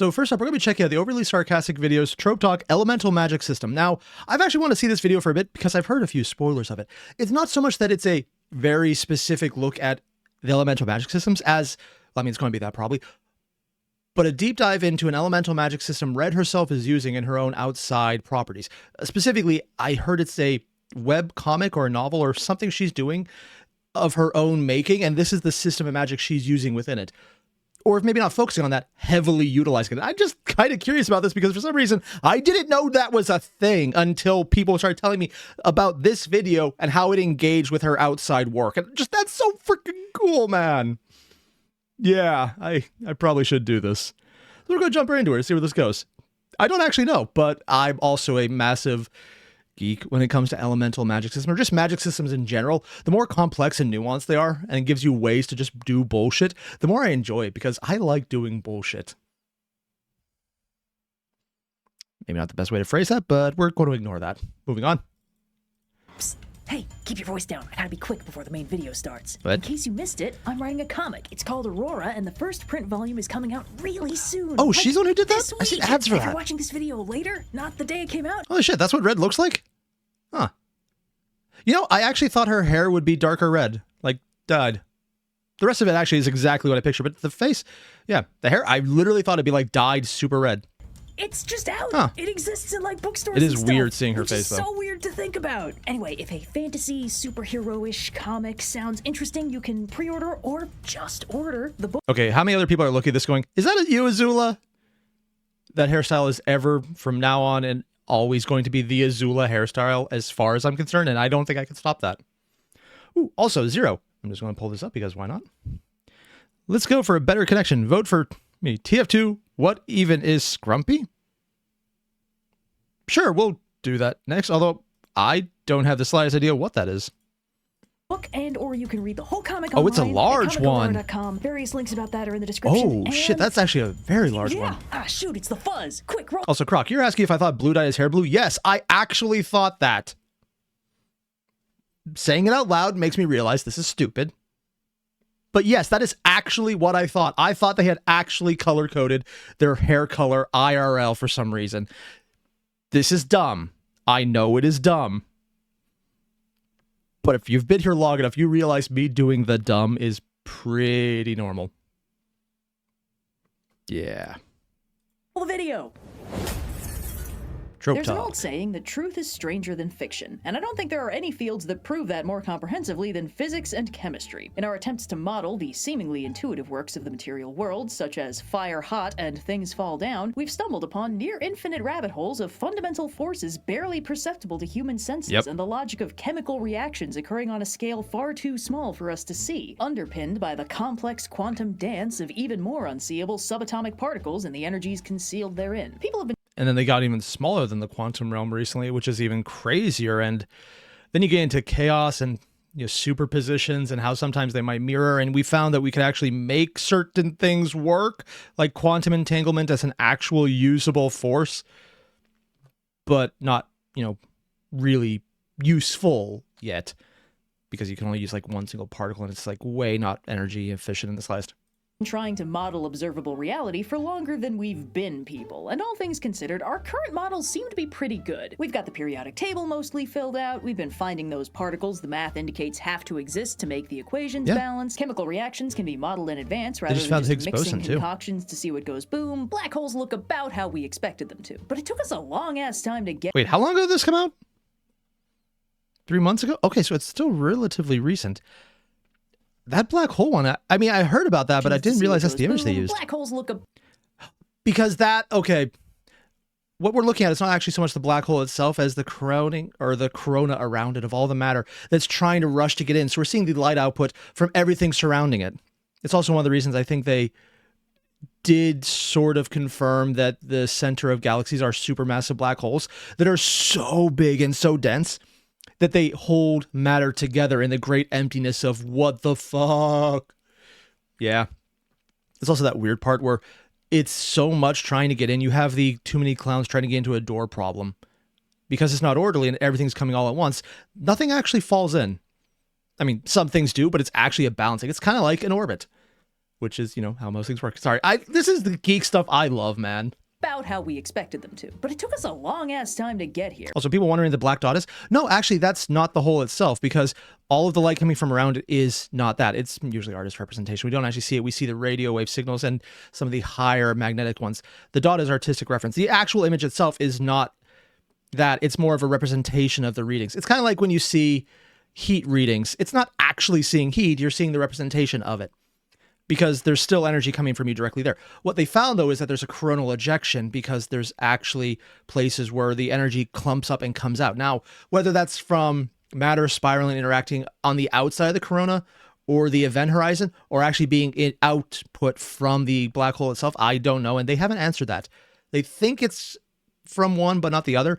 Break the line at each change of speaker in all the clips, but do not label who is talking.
So first up, we're going to be checking out the overly sarcastic videos, Trope Talk Elemental Magic System. Now, I've actually wanted to see this video for a bit because I've heard a few spoilers of it. It's not so much that it's a very specific look at the elemental magic systems as, I mean, it's going to be that probably, but a deep dive into an elemental magic system Red herself is using in her own outside properties. Specifically, I heard it's a web comic or a novel or something she's doing of her own making, and this is the system of magic she's using within it. Or if maybe not focusing on that, heavily utilizing it. I'm just kind of curious about this because for some reason, I didn't know that was a thing until people started telling me about this video and how it engaged with her outside work. And just, that's so freaking cool, man. Yeah, I probably should do this. So we're going to jump right into it and see where this goes. I don't actually know, but I'm also a massive geek when it comes to elemental magic systems, or just magic systems in general. The more complex and nuanced they are, and it gives you ways to just do bullshit, the more I enjoy it, because I like doing bullshit. Maybe not the best way to phrase that, but we're going to ignore that. Moving on.
Psst. Hey, keep your voice down. I gotta be quick before the main video starts.
What?
In case you missed it, I'm writing a comic. It's called Aurora, and the first print volume is coming out really soon.
Oh, she's the one who did that? I see ads for
If
that.
you're watching this video later, not the day it came out.
Holy shit, that's what red looks like? Huh. You know, I actually thought her hair would be darker red, like dyed. The rest of it actually is exactly what I pictured, but the face, yeah, the hair, I literally thought it'd be like dyed super red.
It's just out.
Huh.
It exists in like bookstores.
It is
and stuff,
weird seeing her
which
face,
is
though.
So weird to think about. Anyway, if a fantasy superhero-ish comic sounds interesting, you can pre-order or just order the book.
Okay, how many other people are looking at this going, is that a you, Azula? That hairstyle is ever, from now on, and always going to be the Azula hairstyle as far as I'm concerned, and I don't think I can stop that. Ooh, also, Zero. I'm just going to pull this up because why not? Let's go for a better connection. Vote for me. TF2, what even is Scrumpy? Sure, we'll do that next, although I don't have the slightest idea what that is.
Book, and or you can read the whole comic
Oh, it's a
online
large
at
one.
comicaurora.com. Various links about that are in the description.
Oh, shit, that's actually a very large one.
Ah, shoot, it's the fuzz. Quick, roll.
Also, Croc, you're asking if I thought blue dyed his hair blue? Yes, I actually thought that. Saying it out loud makes me realize this is stupid. But yes, that is actually what I thought. I thought they had actually color-coded their hair color IRL for some reason. This is dumb. I know it is dumb. But if you've been here long enough, you realize me doing the dumb is pretty normal. Yeah.
The video.
Trope
There's an
Talk.
old saying that truth is stranger than fiction, and I don't think there are any fields that prove that more comprehensively than physics and chemistry. In our attempts to model the seemingly intuitive works of the material world, such as fire hot and things fall down, we've stumbled upon near infinite rabbit holes of fundamental forces barely perceptible to human senses, and the logic of chemical reactions occurring on a scale far too small for us to see, underpinned by the complex quantum dance of even more unseeable subatomic particles and the energies concealed therein. People have been
And then they got even smaller than the quantum realm recently, which is even crazier. And then you get into chaos and superpositions and how sometimes they might mirror. And we found that we could actually make certain things work, like quantum entanglement as an actual usable force, but not, really useful yet, because you can only use like one single particle and it's like way not energy efficient in the slightest.
trying to model observable reality for longer than we've been people, and all things considered, our current models seem to be pretty good. We've got the periodic table mostly filled out, we've been finding those particles the math indicates have to exist to make the equations balance, chemical reactions can be modeled in advance rather than just mixing concoctions to see what goes boom, black holes look about how we expected them to. But it took us a long-ass time to get—
Wait, how long ago did this come out? 3 months ago? Okay, so it's still relatively recent. That black hole one, I mean, I heard about that, but I didn't realize that's the image they used.
Black holes look
because that, okay, what we're looking at is not actually so much the black hole itself as the crowning or the corona around it of all the matter that's trying to rush to get in. So we're seeing the light output from everything surrounding it. It's also one of the reasons I think they did sort of confirm that the center of galaxies are supermassive black holes that are so big and so dense that they hold matter together in the great emptiness of what the fuck. Yeah. It's also that weird part where it's so much trying to get in. You have the too many clowns trying to get into a door problem. Because it's not orderly and everything's coming all at once, nothing actually falls in. I mean, some things do, but it's actually a balancing. It's kind of like an orbit. which is, how most things work. Sorry, this is the geek stuff I love, man.
About how we expected them to. But it took us a long-ass time to get here.
Also, people wondering the black dot is? No, actually, that's not the hole itself, because all of the light coming from around it is not that. It's usually artist representation. We don't actually see it. We see the radio wave signals and some of the higher magnetic ones. The dot is artistic reference. The actual image itself is not that. It's more of a representation of the readings. It's kind of like when you see heat readings. It's not actually seeing heat. You're seeing the representation of it, because there's still energy coming from you directly there. What they found, though, is that there's a coronal ejection, because there's actually places where the energy clumps up and comes out. Now, whether that's from matter spiraling, interacting on the outside of the corona or the event horizon, or actually being output from the black hole itself, I don't know, and they haven't answered that. They think it's from one but not the other,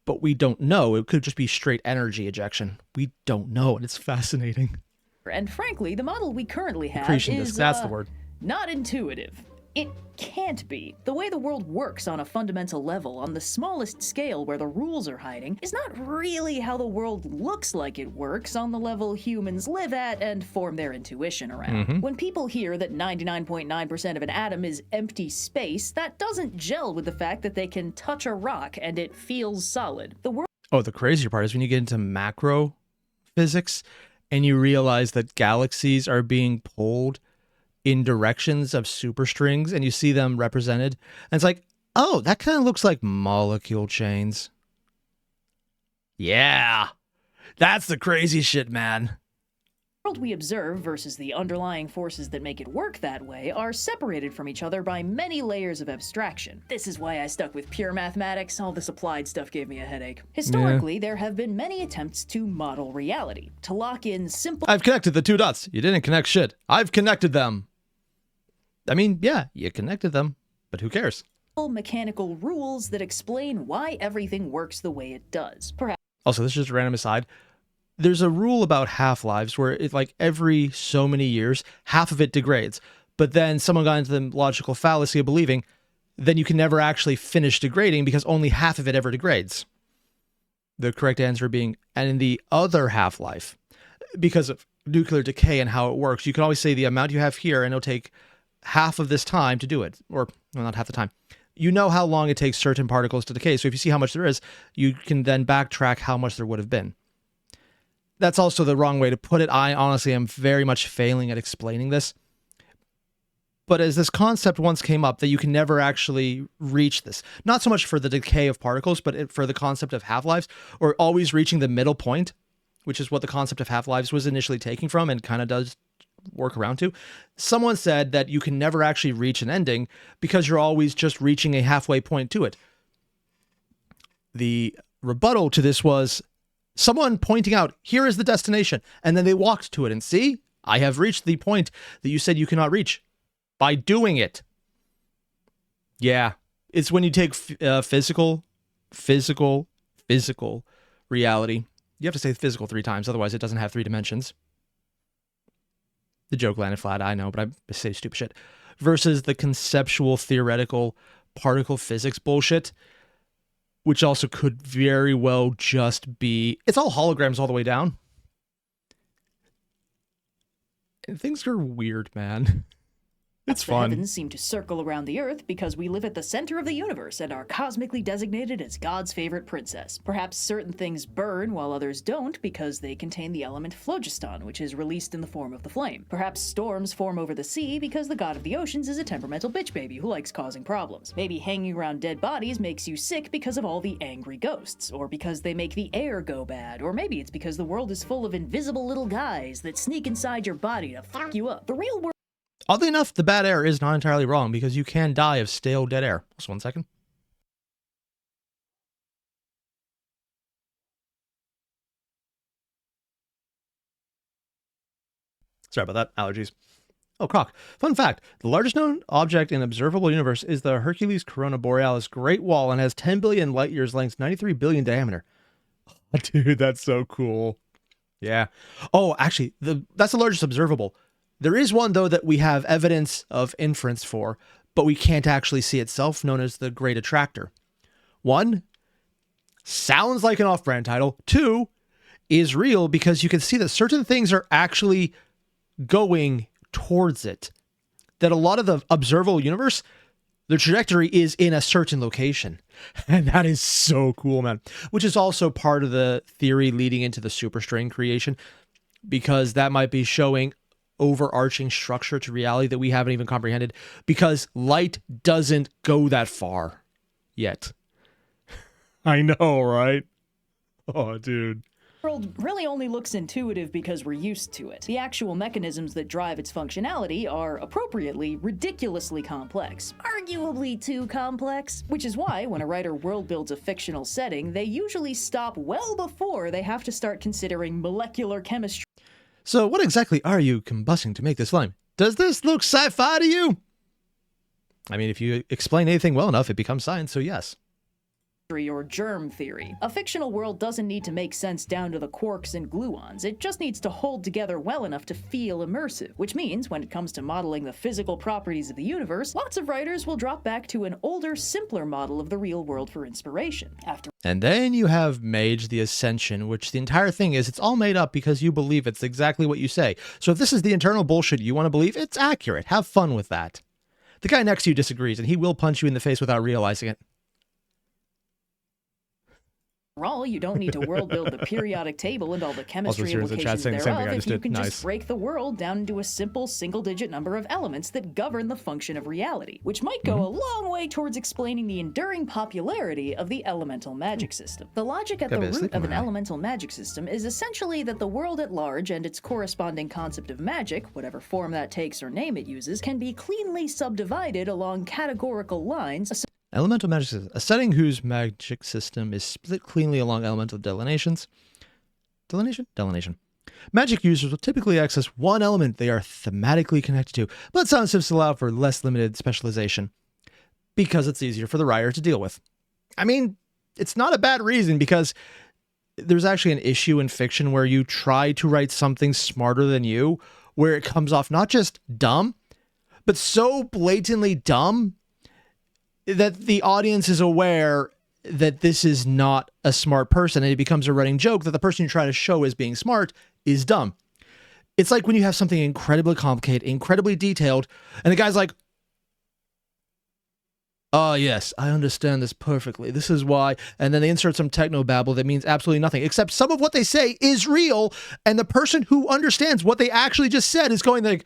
but we don't know. It could just be straight energy ejection. We don't know, and it's fascinating.
And frankly, the model we currently have
Accretion
is,
disk, that's the word.
Not intuitive. It can't be. The way the world works on a fundamental level, on the smallest scale where the rules are hiding, is not really how the world looks like it works on the level humans live at and form their intuition around. When people hear that 99.9% of an atom is empty space, that doesn't gel with the fact that they can touch a rock and it feels solid.
The crazier part is when you get into macro physics, and you realize that galaxies are being pulled in directions of superstrings, and you see them represented. And it's like, oh, that kind of looks like molecule chains. Yeah, that's the crazy shit, man.
The world we observe versus the underlying forces that make it work that way are separated from each other by many layers of abstraction. This is why I stuck with pure mathematics. All this applied stuff gave me a headache. Historically, there have been many attempts to model reality, to lock in simple...
I've connected the two dots. You didn't connect shit. I've connected them. I mean, yeah, you connected them, but who cares?
Mechanical rules that explain why everything works the way it does. Perhaps...
Also, this is just a random aside. There's a rule about half-lives where it's like every so many years, half of it degrades. But then someone got into the logical fallacy of believing then you can never actually finish degrading because only half of it ever degrades. The correct answer being, and in the other half-life, because of nuclear decay and how it works, you can always say the amount you have here and it'll take half of this time to do it. Or, well, not half the time. You know how long it takes certain particles to decay. So if you see how much there is, you can then backtrack how much there would have been. That's also the wrong way to put it. I honestly am very much failing at explaining this. But as this concept once came up that you can never actually reach this, not so much for the decay of particles, but for the concept of half-lives, or always reaching the middle point, which is what the concept of half-lives was initially taking from and kind of does work around to. Someone said that you can never actually reach an ending because you're always just reaching a halfway point to it. The rebuttal to this was someone pointing out, here is the destination, and then they walked to it and see, I have reached the point that you said you cannot reach by doing it. Yeah, it's when you take physical reality. You have to say physical 3 times, otherwise it doesn't have 3 dimensions. The joke landed flat, I know, but I say stupid shit. Versus the conceptual, theoretical, particle physics bullshit, which also could very well just be... It's all holograms all the way down. And things are weird, man. It's fun.
The heavens seem to circle around the Earth because we live at the center of the universe and are cosmically designated as God's favorite princess. Perhaps certain things burn while others don't because they contain the element phlogiston, which is released in the form of the flame. Perhaps storms form over the sea because the god of the oceans is a temperamental bitch baby who likes causing problems. Maybe hanging around dead bodies makes you sick because of all the angry ghosts, or because they make the air go bad, or maybe it's because the world is full of invisible little guys that sneak inside your body to fuck you up. The real world...
Oddly enough, the bad air is not entirely wrong because you can die of stale dead air. Just 1 second. Sorry about that. Allergies. Oh, croc. Fun fact. The largest known object in observable universe is the Hercules Corona Borealis Great Wall and has 10 billion light years length, 93 billion diameter. Oh, dude, that's so cool. Yeah. Oh, actually, that's the largest observable. There is one, though, that we have evidence of inference for, but we can't actually see itself, known as the Great Attractor. 1, sounds like an off-brand title. 2, is real because you can see that certain things are actually going towards it. that a lot of the observable universe, the trajectory is in a certain location. And that is so cool, man. Which is also part of the theory leading into the superstring creation, because that might be showing overarching structure to reality that we haven't even comprehended, because light doesn't go that far yet. I know, right? Oh, dude.
The world really only looks intuitive because we're used to it. The actual mechanisms that drive its functionality are, appropriately, ridiculously complex. Arguably too complex. Which is why, when a writer world builds a fictional setting, they usually stop well before they have to start considering molecular chemistry.
So what exactly are you combusting to make this flame? Does this look sci-fi to you? I mean, if you explain anything well enough, it becomes science, so yes.
Or germ theory. A fictional world doesn't need to make sense down to the quarks and gluons. It just needs to hold together well enough to feel immersive, which means when it comes to modeling the physical properties of the universe, lots of writers will drop back to an older, simpler model of the real world for inspiration.
And then you have Mage the Ascension, which the entire thing is, it's all made up because you believe it's exactly what you say. So if this is the internal bullshit you want to believe, it's accurate. Have fun with that. The guy next to you disagrees, and he will punch you in the face without realizing it.
After all, you don't need to world build the periodic table and all the chemistry implications thereof if you can just break the world down into a simple single-digit number of elements that govern the function of reality, which might go a long way towards explaining the enduring popularity of the elemental magic system. The logic at the root of an elemental magic system is essentially that the world at large and its corresponding concept of magic, whatever form that takes or name it uses, can be cleanly subdivided along categorical lines.
Elemental magic system, a setting whose magic system is split cleanly along elemental delineations. Delineation. Magic users will typically access one element they are thematically connected to, but some systems allow for less limited specialization because it's easier for the writer to deal with. I mean, it's not a bad reason, because there's actually an issue in fiction where you try to write something smarter than you, where it comes off not just dumb, but so blatantly dumb that the audience is aware that this is not a smart person, and it becomes a running joke that the person you try to show as being smart is dumb. It's like when you have something incredibly complicated, incredibly detailed, and the guy's like, oh yes, I understand this perfectly. This is why. And then they insert some technobabble that means absolutely nothing, except some of what they say is real, and the person who understands what they actually just said is going like,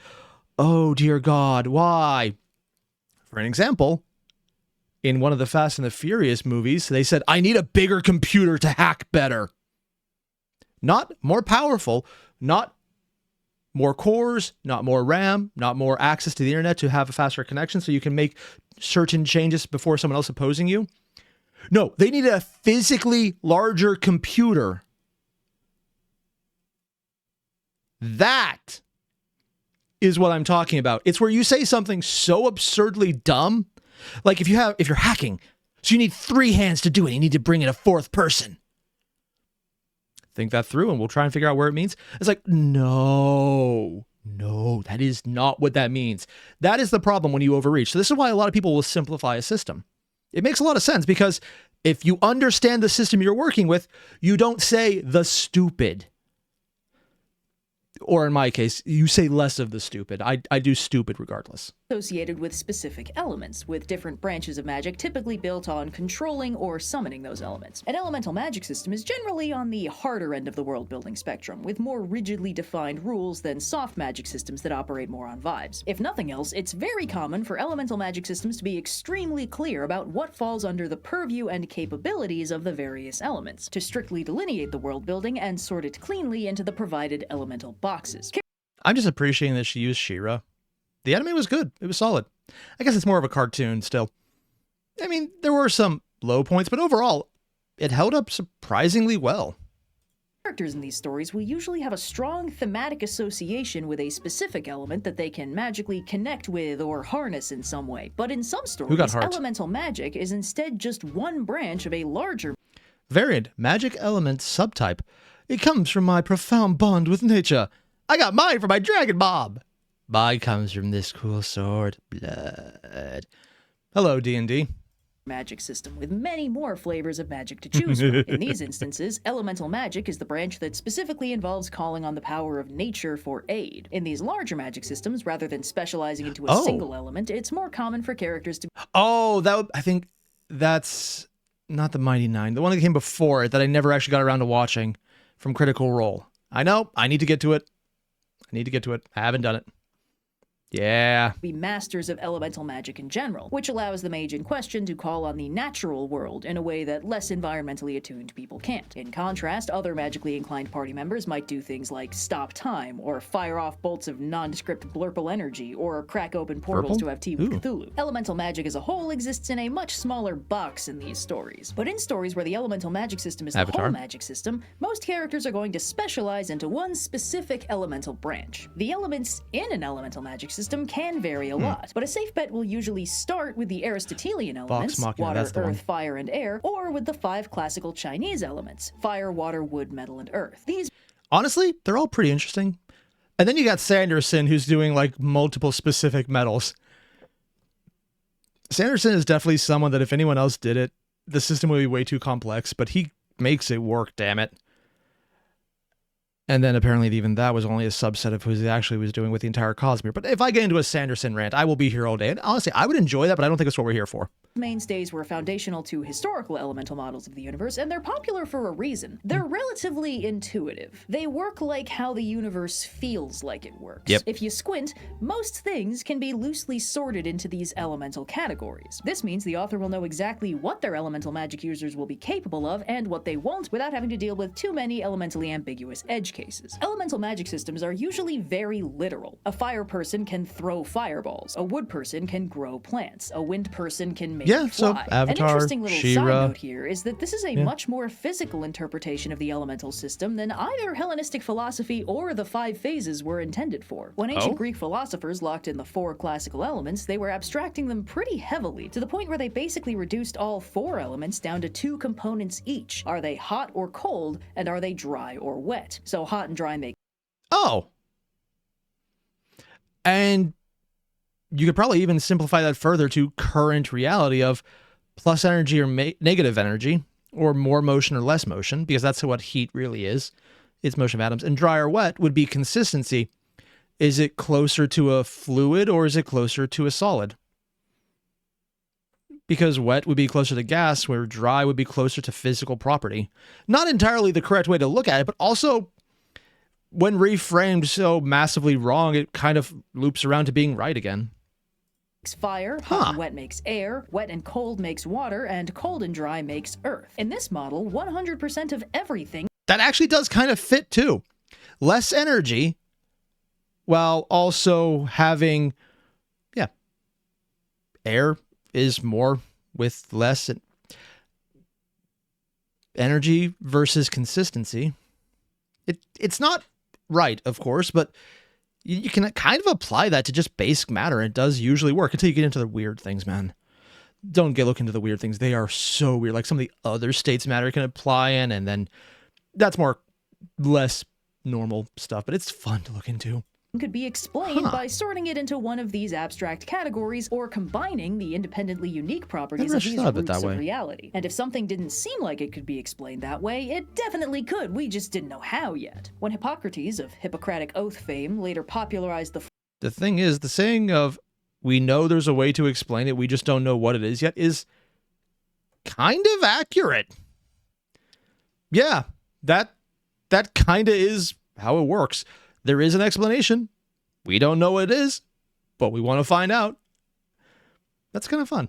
oh dear God, why? For an example, in one of the Fast and the Furious movies, they said, I need a bigger computer to hack better. Not more powerful, not more cores, not more RAM, not more access to the internet to have a faster connection so you can make certain changes before someone else opposing you. No, they needed a physically larger computer. That is what I'm talking about. It's where you say something so absurdly dumb. Like if you're hacking, so you need 3 hands to do it, you need to bring in a 4th person. Think that through and we'll try and figure out where it means. It's like, no, that is not what that means. That is the problem when you overreach. So this is why a lot of people will simplify a system. It makes a lot of sense, because if you understand the system you're working with, you don't say the stupid. Or in my case, you say less of the stupid. I do stupid regardless.
Associated with specific elements, with different branches of magic typically built on controlling or summoning those elements. An elemental magic system is generally on the harder end of the world-building spectrum, with more rigidly defined rules than soft magic systems that operate more on vibes. If nothing else, it's very common for elemental magic systems to be extremely clear about what falls under the purview and capabilities of the various elements, to strictly delineate the world-building and sort it cleanly into the provided elemental boxes.
I'm just appreciating that she used She-Ra. The anime was good. It was solid. I guess it's more of a cartoon still. I mean, there were some low points, but overall, it held up surprisingly well.
Characters in these stories will usually have a strong thematic association with a specific element that they can magically connect with or harness in some way. But in some stories, elemental magic is instead just one branch of a larger
variant magic element subtype. It comes from my profound bond with nature. I got mine from my dragon mob. Mine comes from this cool sword, blood. Hello, D&D.
magic system, with many more flavors of magic to choose from. In these instances, elemental magic is the branch that specifically involves calling on the power of nature for aid. In these larger magic systems, rather than specializing into a single element, it's more common for characters to...
I think that's not the Mighty Nine. The one that came before it that I never actually got around to watching from Critical Role. I know, I need to get to it. I haven't done it. Yeah.
Be masters of elemental magic in general, which allows the mage in question to call on the natural world in a way that less environmentally attuned people can't. In contrast, other magically inclined party members might do things like stop time, or fire off bolts of nondescript blurple energy, or crack open portals to have tea with Cthulhu. Elemental magic as a whole exists in a much smaller box in these stories. But in stories where the elemental magic system is the whole magic system, most characters are going to specialize into one specific elemental branch. The elements in an elemental magic system can vary a lot, but a safe bet will usually start with the Aristotelian elements, water, earth, fire, and air, or with the 5 classical Chinese elements, fire, water, wood, metal, and earth. These,
honestly, they're all pretty interesting. And then you got Sanderson, who's doing like multiple specific metals. Sanderson is definitely someone that if anyone else did it, the system would be way too complex, but he makes it work, damn it. And then apparently even that was only a subset of who he actually was doing with the entire Cosmere. But if I get into a Sanderson rant, I will be here all day. And honestly, I would enjoy that, but I don't think that's what we're here for.
mainstays were foundational to historical elemental models of the universe, and they're popular for a reason. They're relatively intuitive. They work like how the universe feels like it works.
Yep.
If you squint, most things can be loosely sorted into these elemental categories. This means the author will know exactly what their elemental magic users will be capable of and what they won't without having to deal with too many elementally ambiguous edge cases. Elemental magic systems are usually very literal. A fire person can throw fireballs. A wood person can grow plants. A wind person can make fly.
So Avatar,
An interesting little
She-Ra.
side note here is that this is a much more physical interpretation of the elemental system than either Hellenistic philosophy or the 5 phases were intended for. When ancient Greek philosophers locked in the 4 classical elements, they were abstracting them pretty heavily, to the point where they basically reduced all 4 elements down to 2 components each. Are they hot or cold, and are they dry or wet? So hot and dry make...
And you could probably even simplify that further to current reality of plus energy or negative energy, or more motion or less motion, because that's what heat really is. It's motion of atoms. And dry or wet would be consistency. Is it closer to a fluid or is it closer to a solid? Because wet would be closer to gas, where dry would be closer to physical property. Not entirely the correct way to look at it, but also when reframed so massively wrong, it kind of loops around to being right again.
Makes fire, hot and wet makes air, wet and cold makes water, and cold and dry makes earth. In this model, 100% of everything...
That actually does kind of fit too. Less energy, while also having, air is more with less energy versus consistency. It's not right, of course, but you can kind of apply that to just basic matter. It does usually work until you get into the weird things, man. Don't look into the weird things. They are so weird. Like some of the other states matter can apply in, and then that's less normal stuff, but it's fun to look into.
Could be explained by sorting it into one of these abstract categories or combining the independently unique properties of these roots of reality. And if something didn't seem like it could be explained that way, it definitely could. We just didn't know how yet. When Hippocrates of Hippocratic Oath fame later popularized
the thing is, the saying of, we know there's a way to explain it, we just don't know what it is yet, is kind of accurate. Yeah, that kind of is how it works. There is an explanation. We don't know what it is, but we want to find out. That's kind of fun.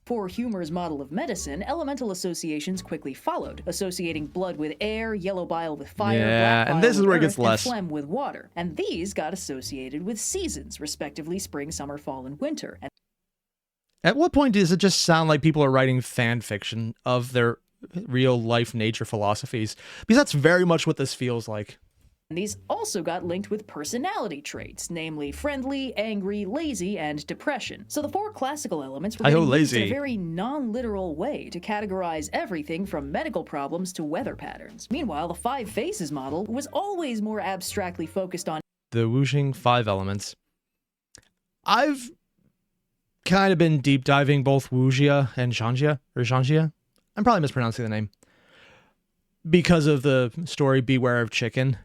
For Humour's model of medicine, elemental associations quickly followed, associating blood with air, yellow bile with fire, black bile
and this is where it gets
with earth,
less.
and phlegm with water. And these got associated with seasons, respectively spring, summer, fall, and winter. And
at what point does it just sound like people are writing fan fiction of their real life nature philosophies? Because that's very much what this feels like.
these also got linked with personality traits, namely friendly, angry, lazy, and depression. So the 4 classical elements were getting used in a very non-literal way to categorize everything from medical problems to weather patterns. Meanwhile, the 5 faces model was always more abstractly focused on
the whooshing 5 elements. I've kind of been deep diving both Wuxia and Zhangjia. I'm probably mispronouncing the name. Because of the story Beware of Chicken.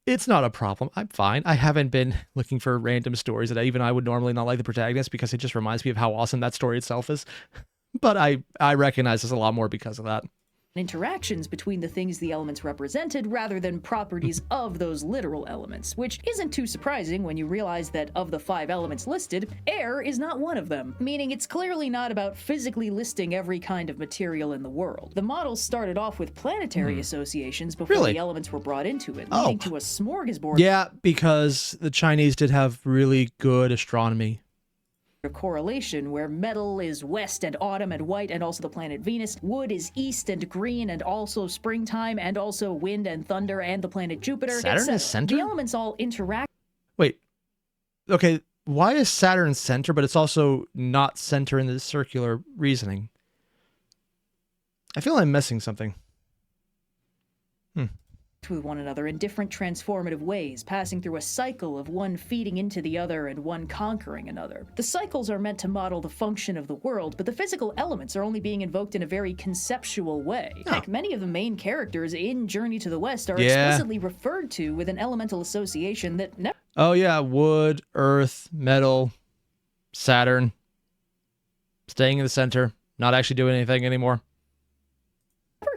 It's not a problem. I'm fine. I haven't been looking for random stories that I would normally not like the protagonist because it just reminds me of how awesome that story itself is. But I recognize this a lot more because of that.
Interactions between the things the elements represented rather than properties of those literal elements, which isn't too surprising when you realize that of the 5 elements listed, air is not one of them, meaning it's clearly not about physically listing every kind of material in the world. The model started off with planetary associations before the elements were brought into it, leading to a smorgasbord.
Yeah, because the Chinese did have really good astronomy.
A correlation where metal is west and autumn and white and also the planet Venus, wood is east and green and also springtime and also wind and thunder and the planet Jupiter.
Saturn is center?
The elements all interact.
Wait. Okay, why is Saturn center, but it's also not center in the circular reasoning? I feel I'm missing something.
With one another in different transformative ways, passing through a cycle of one feeding into the other and one conquering another. The cycles are meant to model the function of the world, but the physical elements are only being invoked in a very conceptual way. Like many of the main characters in Journey to the West are explicitly referred to with an elemental association that never...
Oh yeah, wood, earth, metal, Saturn. Staying in the center, not actually doing anything anymore.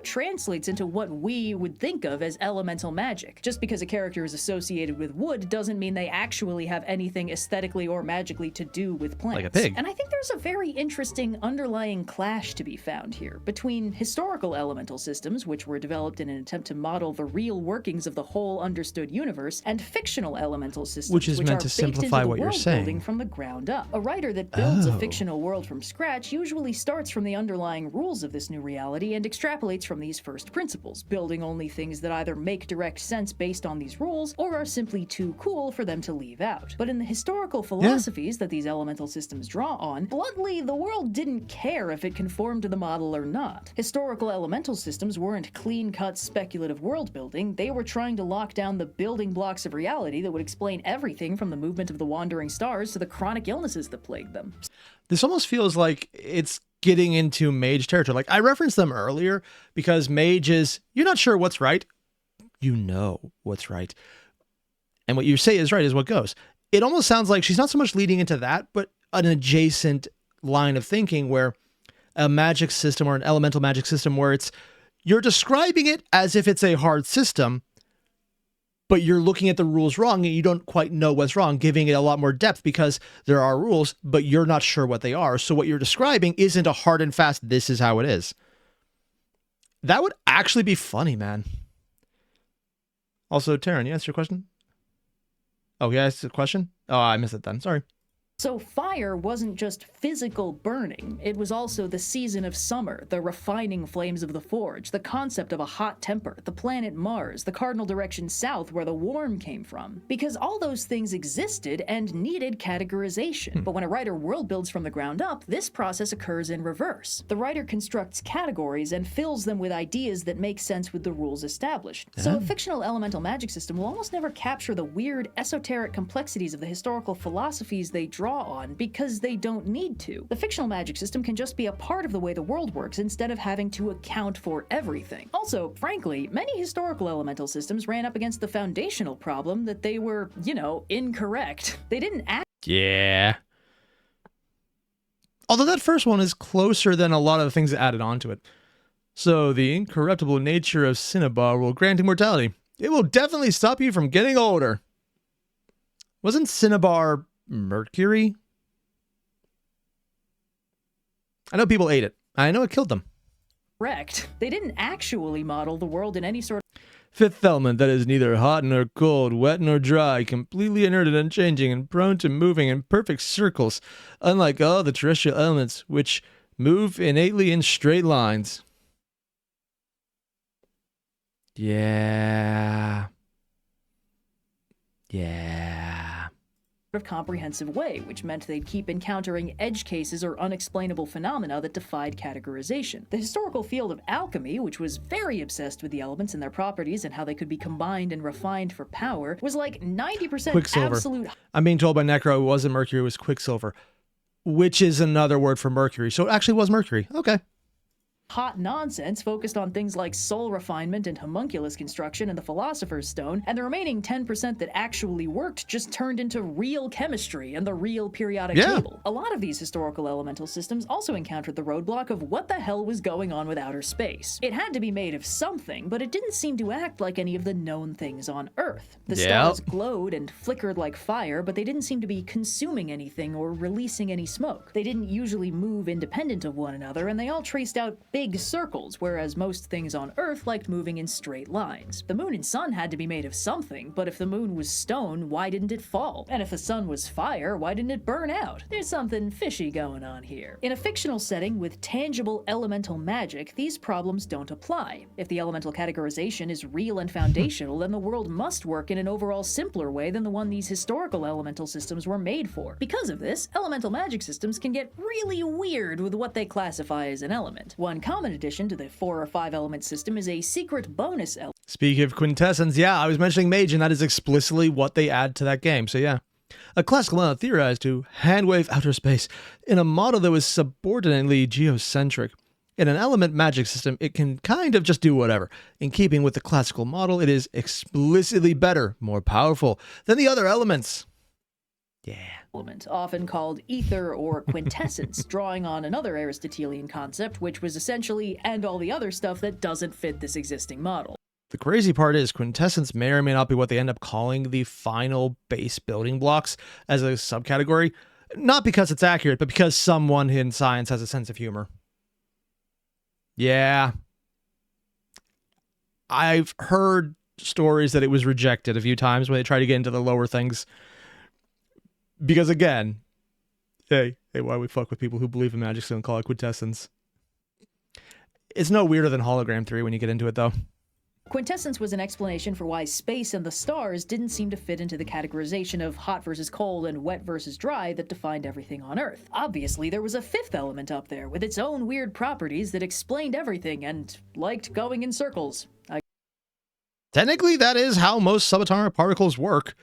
Translates into what we would think of as elemental magic. Just because a character is associated with wood doesn't mean they actually have anything aesthetically or magically to do with plants.
Like a pig.
And I think there's a very interesting underlying clash to be found here between historical elemental systems, which were developed in an attempt to model the real workings of the whole understood universe, and fictional elemental systems,
which is meant to simplify what you're saying.
Building from the ground up. A writer that builds a fictional world from scratch usually starts from the underlying rules of this new reality and extrapolates from these first principles, building only things that either make direct sense based on these rules or are simply too cool for them to leave out. But in the historical philosophies that these elemental systems draw on, bluntly, the world didn't care if it conformed to the model or not. Historical elemental systems weren't clean-cut speculative world building, they were trying to lock down the building blocks of reality that would explain everything from the movement of the wandering stars to the chronic illnesses that plagued them.
This almost feels like it's getting into mage territory. Like, I referenced them earlier because mage is, you're not sure what's right. You know what's right. And what you say is right is what goes. It almost sounds like she's not so much leading into that, but an adjacent line of thinking where a magic system or an elemental magic system where you're describing it as if it's a hard system, but you're looking at the rules wrong and you don't quite know what's wrong, giving it a lot more depth because there are rules, but you're not sure what they are. So what you're describing isn't a hard and fast, this is how it is. That would actually be funny, man. Also, Taryn, you asked your question? Oh, you asked a question? Oh, I missed it then. Sorry.
So fire wasn't just physical burning, it was also the season of summer, the refining flames of the forge, the concept of a hot temper, the planet Mars, the cardinal direction south where the warm came from. Because all those things existed and needed categorization. But when a writer world builds from the ground up, this process occurs in reverse. The writer constructs categories and fills them with ideas that make sense with the rules established. So a fictional elemental magic system will almost never capture the weird, esoteric complexities of the historical philosophies they draw on because they don't need to. The fictional magic system can just be a part of the way the world works instead of having to account for everything. Also, frankly, many historical elemental systems ran up against the foundational problem that they were, incorrect. They didn't act.
Yeah. Although that first one is closer than a lot of the things that added on to it. So the incorruptible nature of Cinnabar will grant immortality. It will definitely stop you from getting older. Wasn't Cinnabar mercury? I know people ate it. I know it killed them.
Correct. They didn't actually model the world in any sort of
Fifth element that is neither hot nor cold, wet nor dry, completely inert and unchanging, and prone to moving in perfect circles, unlike all the terrestrial elements, which move innately in straight lines. Yeah.
of comprehensive way, which meant they'd keep encountering edge cases or unexplainable phenomena that defied categorization. The historical field of alchemy, which was very obsessed with the elements and their properties and how they could be combined and refined for power, was like 90%
Quicksilver.
absolute.
I'm being told by Necro it wasn't mercury, it was quicksilver, which is another word for mercury. So it actually was mercury. Okay.
Hot nonsense focused on things like soul refinement and homunculus construction and the Philosopher's Stone, and the remaining 10% that actually worked just turned into real chemistry and the real periodic table. A lot of these historical elemental systems also encountered the roadblock of what the hell was going on with outer space. It had to be made of something, but it didn't seem to act like any of the known things on Earth. The stars glowed and flickered like fire, but they didn't seem to be consuming anything or releasing any smoke. They didn't usually move independent of one another, and they all traced out big circles, whereas most things on Earth liked moving in straight lines. The moon and sun had to be made of something, but if the moon was stone, why didn't it fall? And if the sun was fire, why didn't it burn out? There's something fishy going on here. In a fictional setting with tangible elemental magic, these problems don't apply. If the elemental categorization is real and foundational, then the world must work in an overall simpler way than the one these historical elemental systems were made for. Because of this, elemental magic systems can get really weird with what they classify as an element. One common addition to the 4 or 5 element system is a secret bonus element.
Speaking of quintessence, yeah, I was mentioning mage, and that is explicitly what they add to that game. So yeah. A classical element theorized to handwave outer space in a model that was subordinately geocentric. In an element magic system, it can kind of just do whatever. In keeping with the classical model, it is explicitly better, more powerful than the other elements. Yeah.
Element, often called ether or quintessence, drawing on another Aristotelian concept, which was essentially and all the other stuff that doesn't fit this existing model.
The crazy part is quintessence may or may not be what they end up calling the final base building blocks as a subcategory, not because it's accurate, but because someone in science has a sense of humor. Yeah. I've heard stories that it was rejected a few times when they tried to get into the lower things. Because again, hey, why we fuck with people who believe in magic and call it quintessence? It's no weirder than hologram theory when you get into it, though.
Quintessence was an explanation for why space and the stars didn't seem to fit into the categorization of hot versus cold and wet versus dry that defined everything on Earth. Obviously, there was a 5th element up there with its own weird properties that explained everything and liked going in circles.
Technically, that is how most subatomic particles work.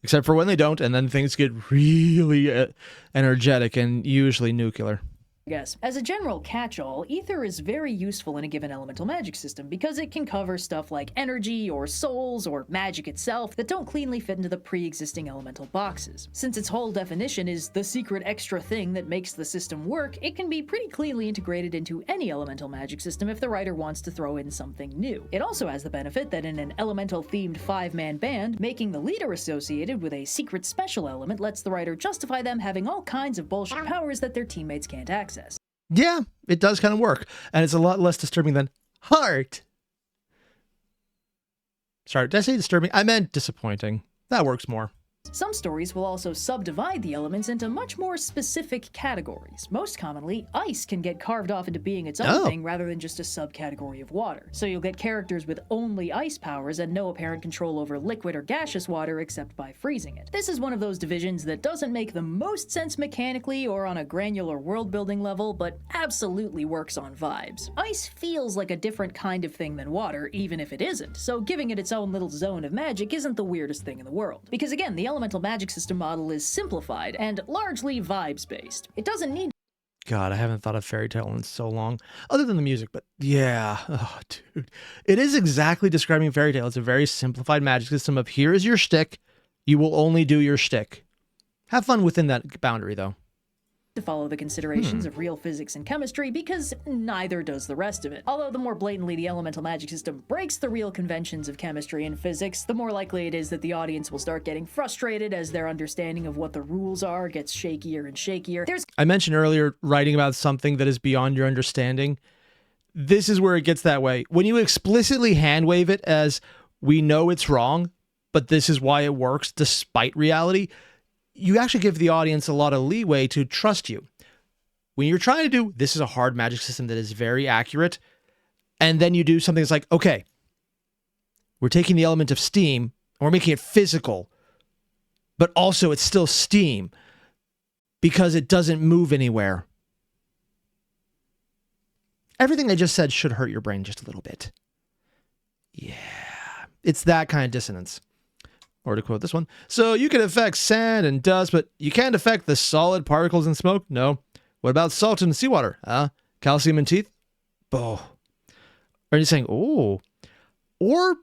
Except for when they don't, and then things get really energetic and usually nuclear.
Yes. As a general catch-all, ether is very useful in a given elemental magic system because it can cover stuff like energy or souls or magic itself that don't cleanly fit into the pre-existing elemental boxes. Since its whole definition is the secret extra thing that makes the system work, it can be pretty cleanly integrated into any elemental magic system if the writer wants to throw in something new. It also has the benefit that in an elemental-themed 5-man band, making the leader associated with a secret special element lets the writer justify them having all kinds of bullshit powers that their teammates can't access.
Yeah, it does kind of work, and it's a lot less disturbing than heart. Sorry, did I say disturbing? I meant disappointing. That works more.
Some stories will also subdivide the elements into much more specific categories. Most commonly, ice can get carved off into being its own thing rather than just a subcategory of water. So you'll get characters with only ice powers and no apparent control over liquid or gaseous water except by freezing it. This is one of those divisions that doesn't make the most sense mechanically or on a granular world-building level, but absolutely works on vibes. Ice feels like a different kind of thing than water, even if it isn't, so giving it its own little zone of magic isn't the weirdest thing in the world. Because again, the elemental magic system model is simplified and largely vibes-based. It doesn't need
God, I haven't thought of Fairy Tale in so long, other than the music, but yeah. Oh, dude. It is exactly describing Fairy Tale. It's a very simplified magic system of here is your shtick, you will only do your shtick. Have fun within that boundary, though.
To follow the considerations of real physics and chemistry because neither does the rest of it. Although the more blatantly the elemental magic system breaks the real conventions of chemistry and physics, the more likely it is that the audience will start getting frustrated as their understanding of what the rules are gets shakier and shakier.
I mentioned earlier writing about something that is beyond your understanding. This is where it gets that way. When you explicitly handwave it as we know it's wrong, but this is why it works despite reality, you actually give the audience a lot of leeway to trust you. When you're trying to do, this is a hard magic system that is very accurate, and then you do something that's like, okay, we're taking the element of steam, and we're making it physical. but also it's still steam because it doesn't move anywhere. Everything I just said should hurt your brain just a little bit. Yeah, it's that kind of dissonance. Or to quote this one, so you can affect sand and dust, but you can't affect the solid particles in smoke? No. What about salt in seawater? Calcium in teeth? Oh. Are you saying, oh? Or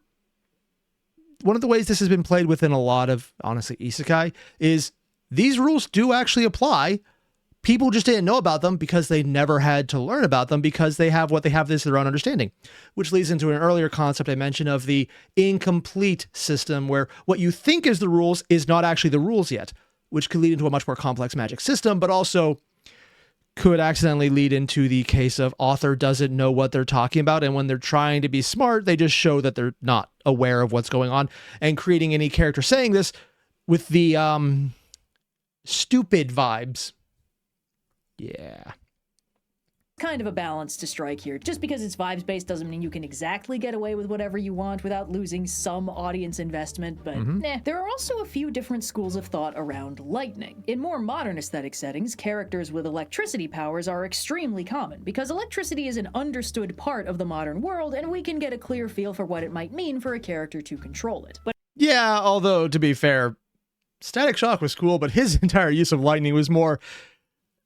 one of the ways this has been played within a lot of, honestly, isekai is these rules do actually apply. People just didn't know about them because they never had to learn about them because they have what they have, this their own understanding, which leads into an earlier concept I mentioned of the incomplete system where what you think is the rules is not actually the rules yet, which could lead into a much more complex magic system, but also could accidentally lead into the case of author doesn't know what they're talking about. And when they're trying to be smart, they just show that they're not aware of what's going on and creating any character saying this with the stupid vibes. Yeah.
Kind of a balance to strike here. Just because it's vibes-based doesn't mean you can exactly get away with whatever you want without losing some audience investment, but There are also a few different schools of thought around lightning. In more modern aesthetic settings, characters with electricity powers are extremely common, because electricity is an understood part of the modern world, and we can get a clear feel for what it might mean for a character to control it. But
yeah, although, to be fair, Static Shock was cool, but his entire use of lightning was more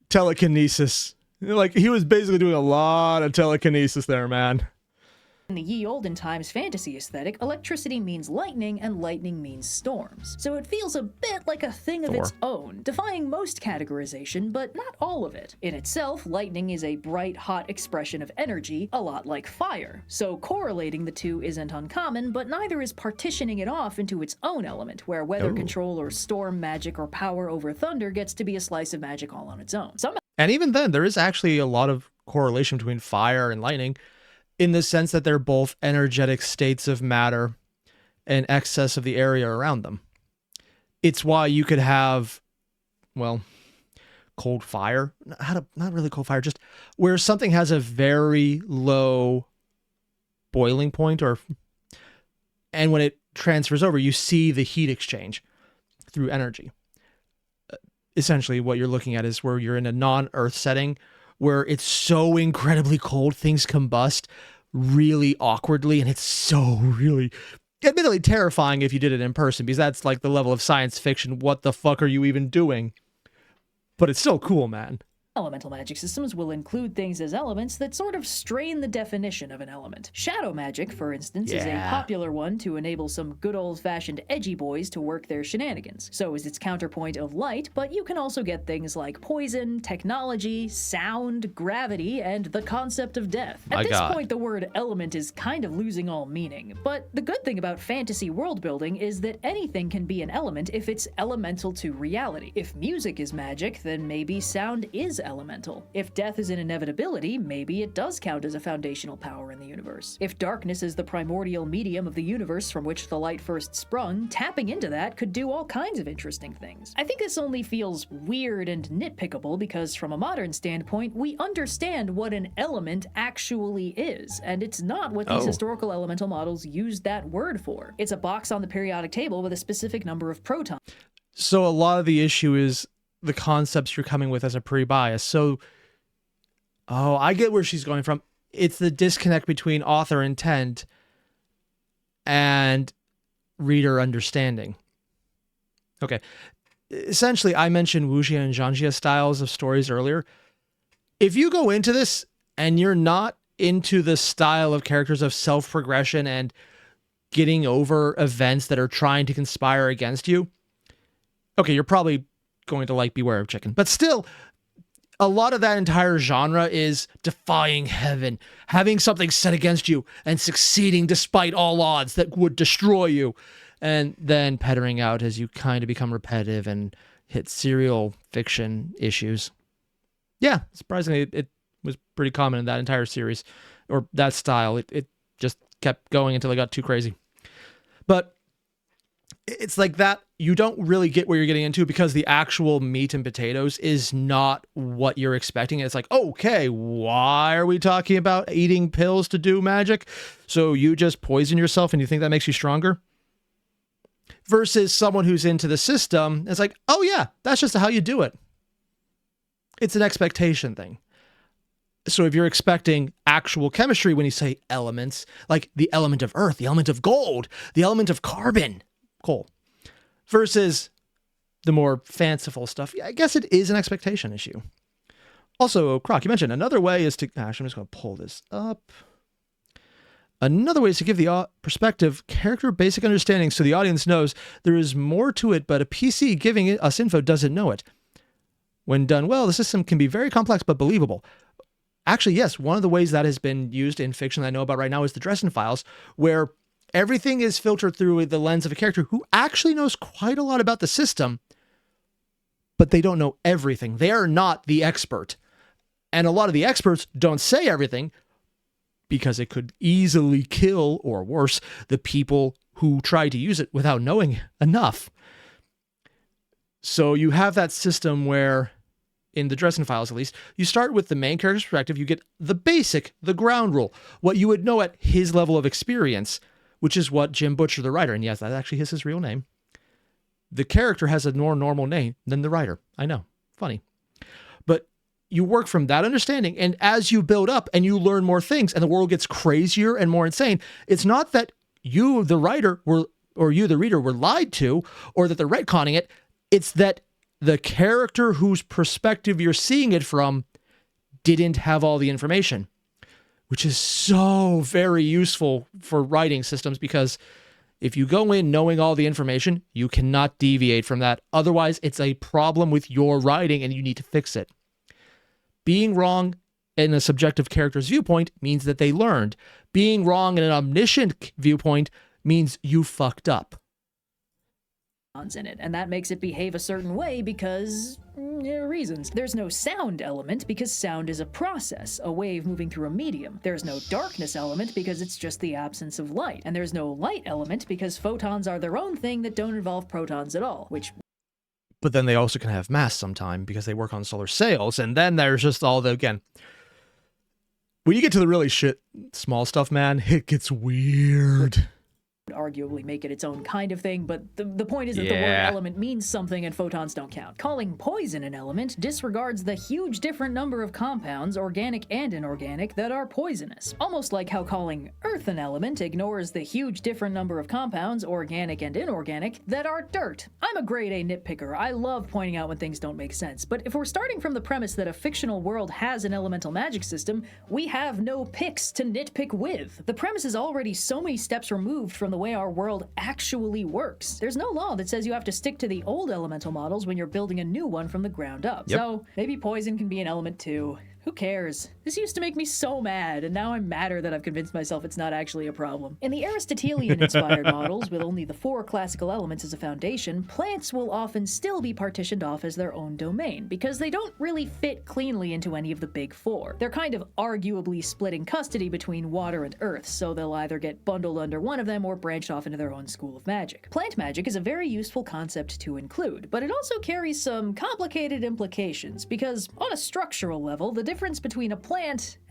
telekinesis. Like, he was basically doing a lot of telekinesis there, man.
in the ye olden times fantasy aesthetic, electricity means lightning and lightning means storms. So it feels a bit like a thing of its own, defying most categorization, but not all of it. In itself, lightning is a bright, hot expression of energy, a lot like fire. So correlating the two isn't uncommon, but neither is partitioning it off into its own element, where weather control or storm magic or power over thunder gets to be a slice of magic all on its own.
And even then, there is actually a lot of correlation between fire and lightning, in the sense that they're both energetic states of matter and excess of the area around them. It's why you could have, well, cold fire, not really cold fire, just where something has a very low boiling point, and when it transfers over, you see the heat exchange through energy. Essentially, what you're looking at is where you're in a non-Earth setting, where it's so incredibly cold, things combust really awkwardly, and it's so really, admittedly terrifying if you did it in person, because that's like the level of science fiction. What the fuck are you even doing? But it's still cool, man.
Elemental magic systems will include things as elements that sort of strain the definition of an element. Shadow magic, for instance, is a popular one to enable some good old-fashioned edgy boys to work their shenanigans. So is its counterpoint of light, but you can also get things like poison, technology, sound, gravity, and the concept of death. At this point, the word element is kind of losing all meaning, but the good thing about fantasy world building is that anything can be an element if it's elemental to reality. If music is magic, then maybe sound is elemental. If death is an inevitability, maybe it does count as a foundational power in the universe. If darkness is the primordial medium of the universe from which the light first sprung, tapping into that could do all kinds of interesting things. I think this only feels weird and nitpickable because from a modern standpoint, we understand what an element actually is, and it's not what these historical elemental models used that word for. It's a box on the periodic table with a specific number of protons.
So a lot of the issue is the concepts you're coming with as a pre-bias. So, I get where she's going from. It's the disconnect between author intent and reader understanding. Okay. Essentially, I mentioned wuxia and zhangjia styles of stories earlier. If you go into this and you're not into the style of characters of self-progression and getting over events that are trying to conspire against you, okay, you're probably going to like Beware of Chicken. But still, a lot of that entire genre is defying heaven, having something set against you and succeeding despite all odds that would destroy you, and then pettering out as you kind of become repetitive and hit serial fiction issues. Yeah, surprisingly, it was pretty common in that entire series, or that style. It just kept going until it got too crazy. But it's like that. You don't really get where you're getting into because the actual meat and potatoes is not what you're expecting. It's like, okay, why are we talking about eating pills to do magic? So you just poison yourself and you think that makes you stronger? versus someone who's into the system. It's like, oh yeah, that's just how you do it. It's an expectation thing. So if you're expecting actual chemistry when you say elements, like the element of earth, the element of gold, the element of carbon, coal, versus the more fanciful stuff, yeah, I guess it is an expectation issue. Also, Croc, you mentioned another way is to, actually, I'm just going to pull this up. Another way is to give the perspective character basic understanding so the audience knows there is more to it, but a PC giving us info doesn't know it. When done well, the system can be very complex but believable. Actually, yes, one of the ways that has been used in fiction that I know about right now is the Dresden Files, where everything is filtered through the lens of a character who actually knows quite a lot about the system, but they don't know everything. They are not the expert. And a lot of the experts don't say everything because it could easily kill, or worse, the people who try to use it without knowing enough. So you have that system where, in the Dresden Files at least, you start with the main character's perspective, you get the basic, the ground rule, what you would know at his level of experience, which is what Jim Butcher, the writer, and yes, that actually is his real name. The character has a more normal name than the writer. I know, funny. But you work from that understanding, and as you build up and you learn more things and the world gets crazier and more insane, it's not that you, the writer, or you, the reader, were lied to, or that they're retconning it. It's that the character whose perspective you're seeing it from didn't have all the information, which is so very useful for writing systems, because if you go in knowing all the information, you cannot deviate from that. Otherwise, it's a problem with your writing and you need to fix it. Being wrong in a subjective character's viewpoint means that they learned. Being wrong in an omniscient viewpoint means you fucked up.
In it, and that makes it behave a certain way because reasons. There's no sound element because sound is a process, a wave moving through a medium. There's no darkness element because it's just the absence of light. And there's no light element because photons are their own thing that don't involve protons at all, which...
But then they also can have mass sometime because they work on solar sails, and then there's just all the, again, when you get to the really shit small stuff, man, it gets weird.
Arguably make it its own kind of thing, but the point is that the word element means something and photons don't count. Calling poison an element disregards the huge different number of compounds, organic and inorganic, that are poisonous. Almost like how calling earth an element ignores the huge different number of compounds, organic and inorganic, that are dirt. I'm a grade A nitpicker. I love pointing out when things don't make sense, but if we're starting from the premise that a fictional world has an elemental magic system, we have no picks to nitpick with. The premise is already so many steps removed from the way our world actually works. There's no law that says you have to stick to the old elemental models when you're building a new one from the ground up.
Yep.
So maybe poison can be an element too. Who cares? This used to make me so mad, and now I'm madder that I've convinced myself it's not actually a problem. In the Aristotelian-inspired models, with only the 4 classical elements as a foundation, plants will often still be partitioned off as their own domain, because they don't really fit cleanly into any of the big 4. They're kind of arguably splitting custody between water and earth, so they'll either get bundled under one of them or branched off into their own school of magic. Plant magic is a very useful concept to include, but it also carries some complicated implications, because on a structural level, the difference between a plant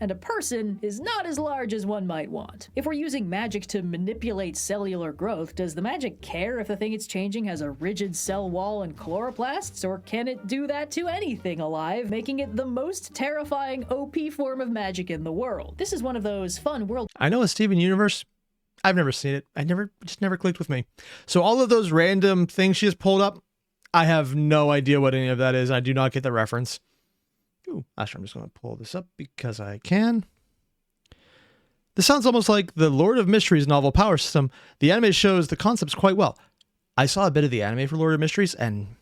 and a person is not as large as one might want. If we're using magic to manipulate cellular growth, does the magic care if the thing it's changing has a rigid cell wall and chloroplasts, or can it do that to anything alive, making it the most terrifying OP form of magic in the world? This is one of those fun world...
I know a Steven Universe. I've never seen it. Just never clicked with me. So all of those random things she just pulled up, I have no idea what any of that is. I do not get the reference. Ooh, actually, I'm just going to pull this up because I can. This sounds almost like the Lord of Mysteries novel Power System. The anime shows the concepts quite well. I saw a bit of the anime for Lord of Mysteries, and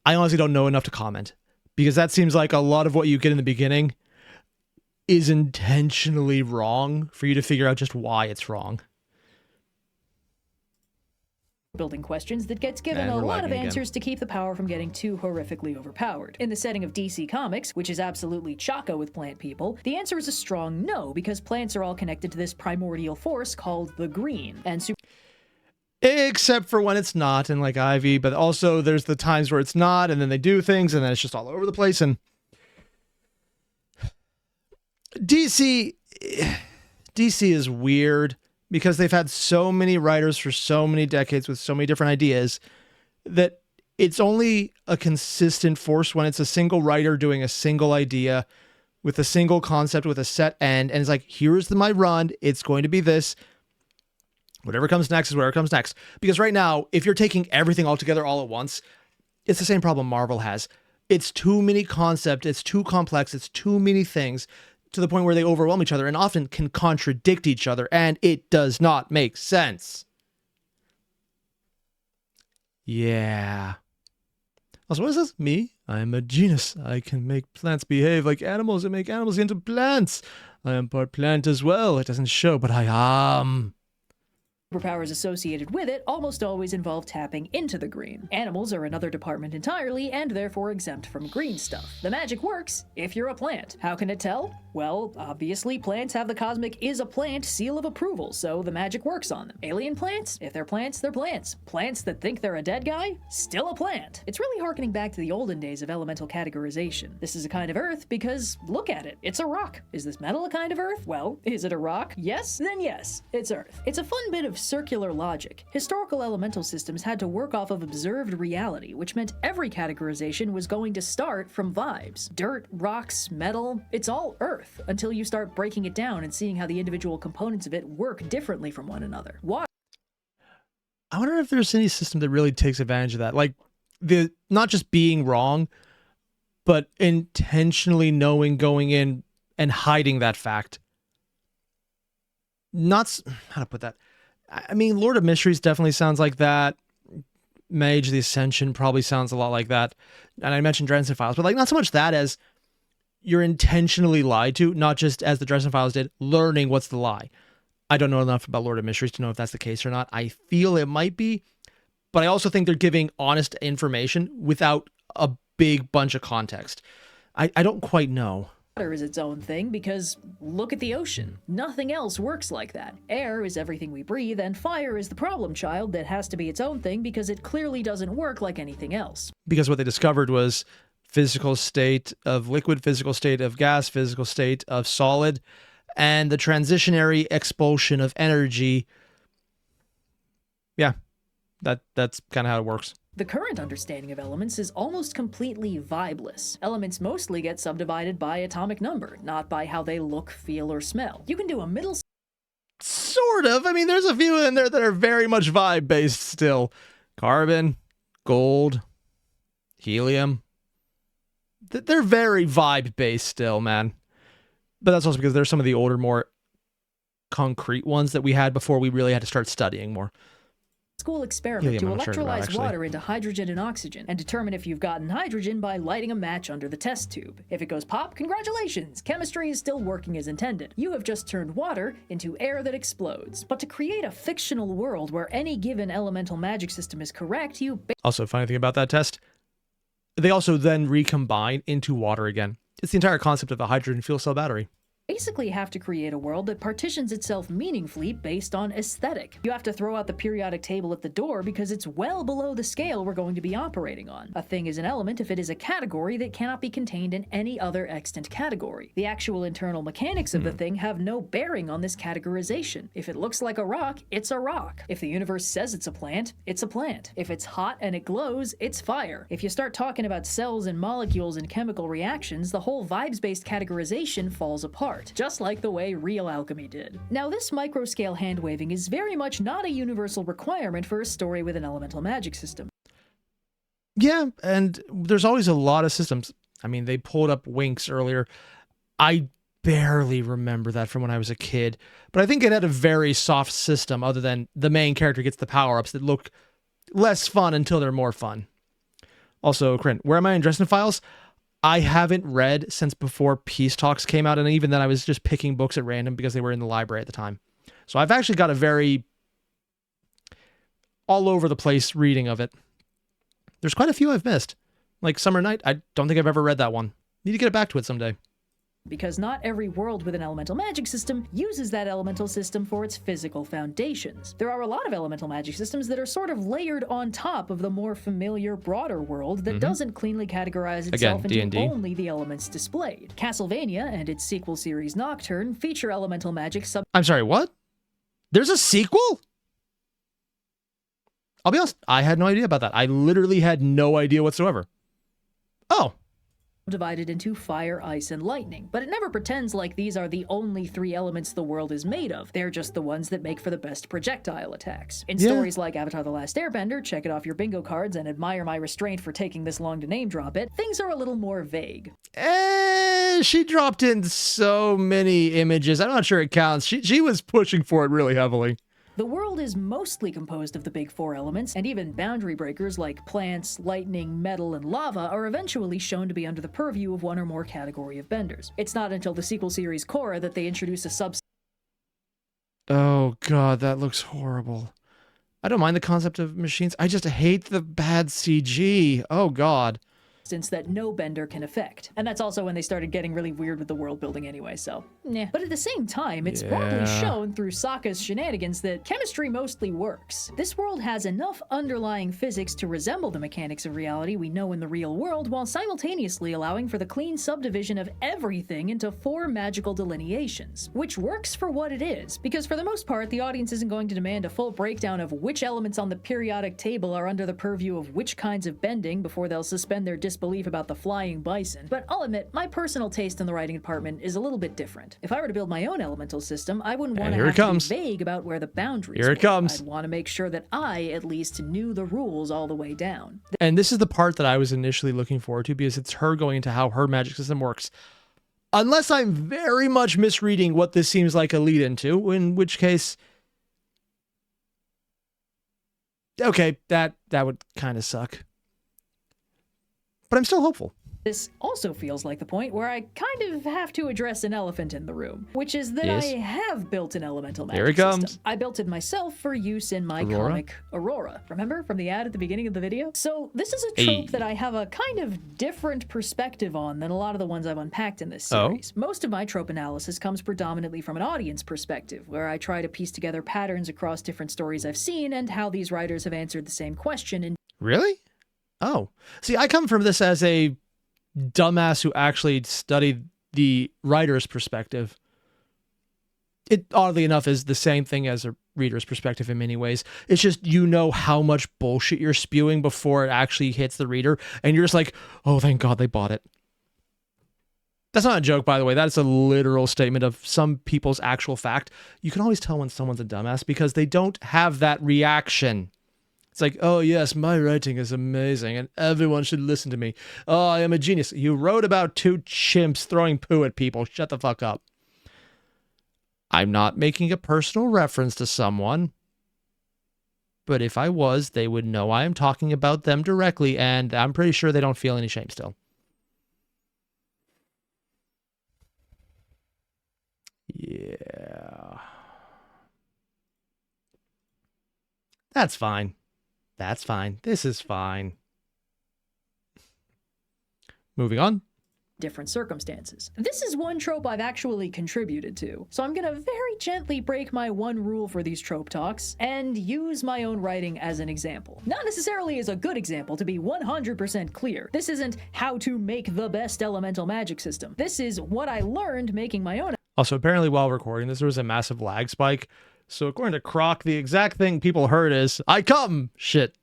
I honestly don't know enough to comment, because that seems like a lot of what you get in the beginning is intentionally wrong for you to figure out just why it's wrong.
Building questions that gets given a lot of answers to keep the power from getting too horrifically overpowered. In the setting of DC Comics, which is absolutely choco with plant people, the answer is a strong no, because plants are all connected to this primordial force called the green. And
except for when it's not, and like Ivy, but also there's the times where it's not, and then they do things, and then it's just all over the place. And DC is weird, because they've had so many writers for so many decades with so many different ideas that it's only a consistent force when it's a single writer doing a single idea with a single concept with a set end. And it's like, here's my run. It's going to be this. Whatever comes next is whatever comes next. Because right now, if you're taking everything all together all at once, it's the same problem Marvel has. It's too many concepts. It's too complex. It's too many things to the point where they overwhelm each other and often can contradict each other. And it does not make sense. Yeah. Also, what is this? Me? I'm a genius. I can make plants behave like animals and make animals into plants. I am part plant as well. It doesn't show, but I am.
Superpowers associated with it almost always involve tapping into the green. Animals are another department entirely and therefore exempt from green stuff. The magic works if you're a plant. How can it tell? Well, obviously plants have the cosmic is a plant seal of approval, so the magic works on them. Alien plants? If they're plants, they're plants. Plants that think they're a dead guy? Still a plant. It's really harkening back to the olden days of elemental categorization. This is a kind of earth because, look at it, it's a rock. Is this metal a kind of earth? Well, is it a rock? Yes? Then yes, it's earth. It's a fun bit of circular logic. Historical elemental systems had to work off of observed reality, which meant every categorization was going to start from vibes. Dirt, rocks, metal, it's all earth, until you start breaking it down and seeing how the individual components of it work differently from one another. Water.
I wonder if there's any system that really takes advantage of that. Like, not just being wrong, but intentionally knowing, going in, and hiding that fact. How to put that? I mean, Lord of Mysteries definitely sounds like that. Mage of the Ascension probably sounds a lot like that. And I mentioned Dresden Files, but like not so much that as you're intentionally lied to, not just as the Dresden Files did, learning what's the lie. I don't know enough about Lord of Mysteries to know if that's the case or not. I feel it might be, but I also think they're giving honest information without a big bunch of context. I don't quite know.
Water is its own thing because look at the ocean. Nothing else works like that. Air is everything we breathe, and fire is the problem child that has to be its own thing because it clearly doesn't work like anything else.
Because what they discovered was physical state of liquid, physical state of gas, physical state of solid, and the transitionary expulsion of energy. Yeah, that's kind of how it works.
The current understanding of elements is almost completely vibeless. Elements mostly get subdivided by atomic number, not by how they look, feel, or smell. You can do a middle...
Sort of. I mean, there's a few in there that are very much vibe-based still. Carbon, gold, helium. They're very vibe-based still, man. But that's also because they're some of the older, more concrete ones that we had before we really had to start studying more.
School experiment to electrolyze water into hydrogen and oxygen and determine if you've gotten hydrogen by lighting a match under the test tube. If it goes pop, congratulations! Chemistry is still working as intended. You have just turned water into air that explodes. But to create a fictional world where any given elemental magic system is correct, you...
Also, funny thing about that test, they also then recombine into water again. It's the entire concept of the hydrogen fuel cell battery.
Basically have to create a world that partitions itself meaningfully based on aesthetic. You have to throw out the periodic table at the door because it's well below the scale we're going to be operating on. A thing is an element if it is a category that cannot be contained in any other extant category. The actual internal mechanics of the thing have no bearing on this categorization. If it looks like a rock, it's a rock. If the universe says it's a plant, it's a plant. If it's hot and it glows, it's fire. If you start talking about cells and molecules and chemical reactions, the whole vibes-based categorization falls apart. Just like the way real alchemy did. Now, this micro-scale hand-waving is very much not a universal requirement for a story with an elemental magic system.
Yeah, and there's always a lot of systems. I mean, they pulled up Winx earlier. I barely remember that from when I was a kid, but I think it had a very soft system other than the main character gets the power-ups that look less fun until they're more fun. Also, Corinne, where am I in Dresden Files? I haven't read since before Peace Talks came out, and even then I was just picking books at random because they were in the library at the time. So I've actually got a very all over the place reading of it. There's quite a few I've missed. Like Summer Night, I don't think I've ever read that one. Need to get back to it someday.
Because not every world with an elemental magic system uses that elemental system for its physical foundations. There are a lot of elemental magic systems that are sort of layered on top of the more familiar, broader world that doesn't cleanly categorize itself into
D&D.
only the elements displayed. Castlevania and its sequel series Nocturne feature elemental magic
I'm sorry, what? There's a sequel? I'll be honest, I had no idea about that. I literally had no idea whatsoever. Oh.
Divided into fire, ice, and lightning, but it never pretends like these are the only 3 elements the world is made of. They're just the ones that make for the best projectile attacks. In stories like Avatar: The Last Airbender, check it off your bingo cards and admire my restraint for taking this long to name drop it, things are a little more vague.
She dropped in so many images. I'm not sure it counts. She was pushing for it really heavily.
The world is mostly composed of the big 4 elements, and even boundary breakers like plants, lightning, metal, and lava are eventually shown to be under the purview of one or more category of benders. It's not until the sequel series Korra that they introduce a subset.
Oh god, that looks horrible. I don't mind the concept of machines. I just hate the bad CG. Oh god.
That no bender can affect. And that's also when they started getting really weird with the world building anyway, so nah. But at the same time, it's broadly shown through Sokka's shenanigans that chemistry mostly works. This world has enough underlying physics to resemble the mechanics of reality we know in the real world, while simultaneously allowing for the clean subdivision of everything into 4 magical delineations, which works for what it is, because for the most part, the audience isn't going to demand a full breakdown of which elements on the periodic table are under the purview of which kinds of bending before they'll suspend their disbelief about the flying bison, but I'll admit, my personal taste in the writing department is a little bit different. If I were to build my own elemental system, I wouldn't want to have to be vague about where the boundaries were. I'd want to make sure that I, at least, knew the rules all the way down.
And this is the part that I was initially looking forward to, because it's her going into how her magic system works. Unless I'm very much misreading what this seems like a lead into, in which case... Okay, that would kind of suck. But I'm still hopeful.
This also feels like the point where I kind of have to address an elephant in the room, which is that I have built an elemental magic system. I built it myself for use in my comic Aurora. Remember from the ad at the beginning of the video? So this is a trope that I have a kind of different perspective on than a lot of the ones I've unpacked in this series. Most of my trope analysis comes predominantly from an audience perspective, where I try to piece together patterns across different stories I've seen and how these writers have answered the same question.
Really? Oh. See, I come from this as a dumbass who actually studied the writer's perspective. It, oddly enough, is the same thing as a reader's perspective in many ways. It's just you know how much bullshit you're spewing before it actually hits the reader, and you're just like, oh, thank God they bought it. That's not a joke, by the way. That's a literal statement of some people's actual fact. You can always tell when someone's a dumbass because they don't have that reaction. It's like, oh yes, my writing is amazing and everyone should listen to me. Oh, I am a genius. You wrote about 2 chimps throwing poo at people. Shut the fuck up. I'm not making a personal reference to someone, but if I was, they would know I am talking about them directly, and I'm pretty sure they don't feel any shame still. Yeah. That's fine. That's fine. This is fine. Moving on.
Different circumstances. This is one trope I've actually contributed to, so I'm gonna very gently break my one rule for these trope talks and use my own writing as an example. Not necessarily as a good example, to be 100% clear. This isn't how to make the best elemental magic system. This is what I learned making my own.
Also, apparently while recording this, there was a massive lag spike. So according to Croc, the exact thing people heard is, I come! Shit.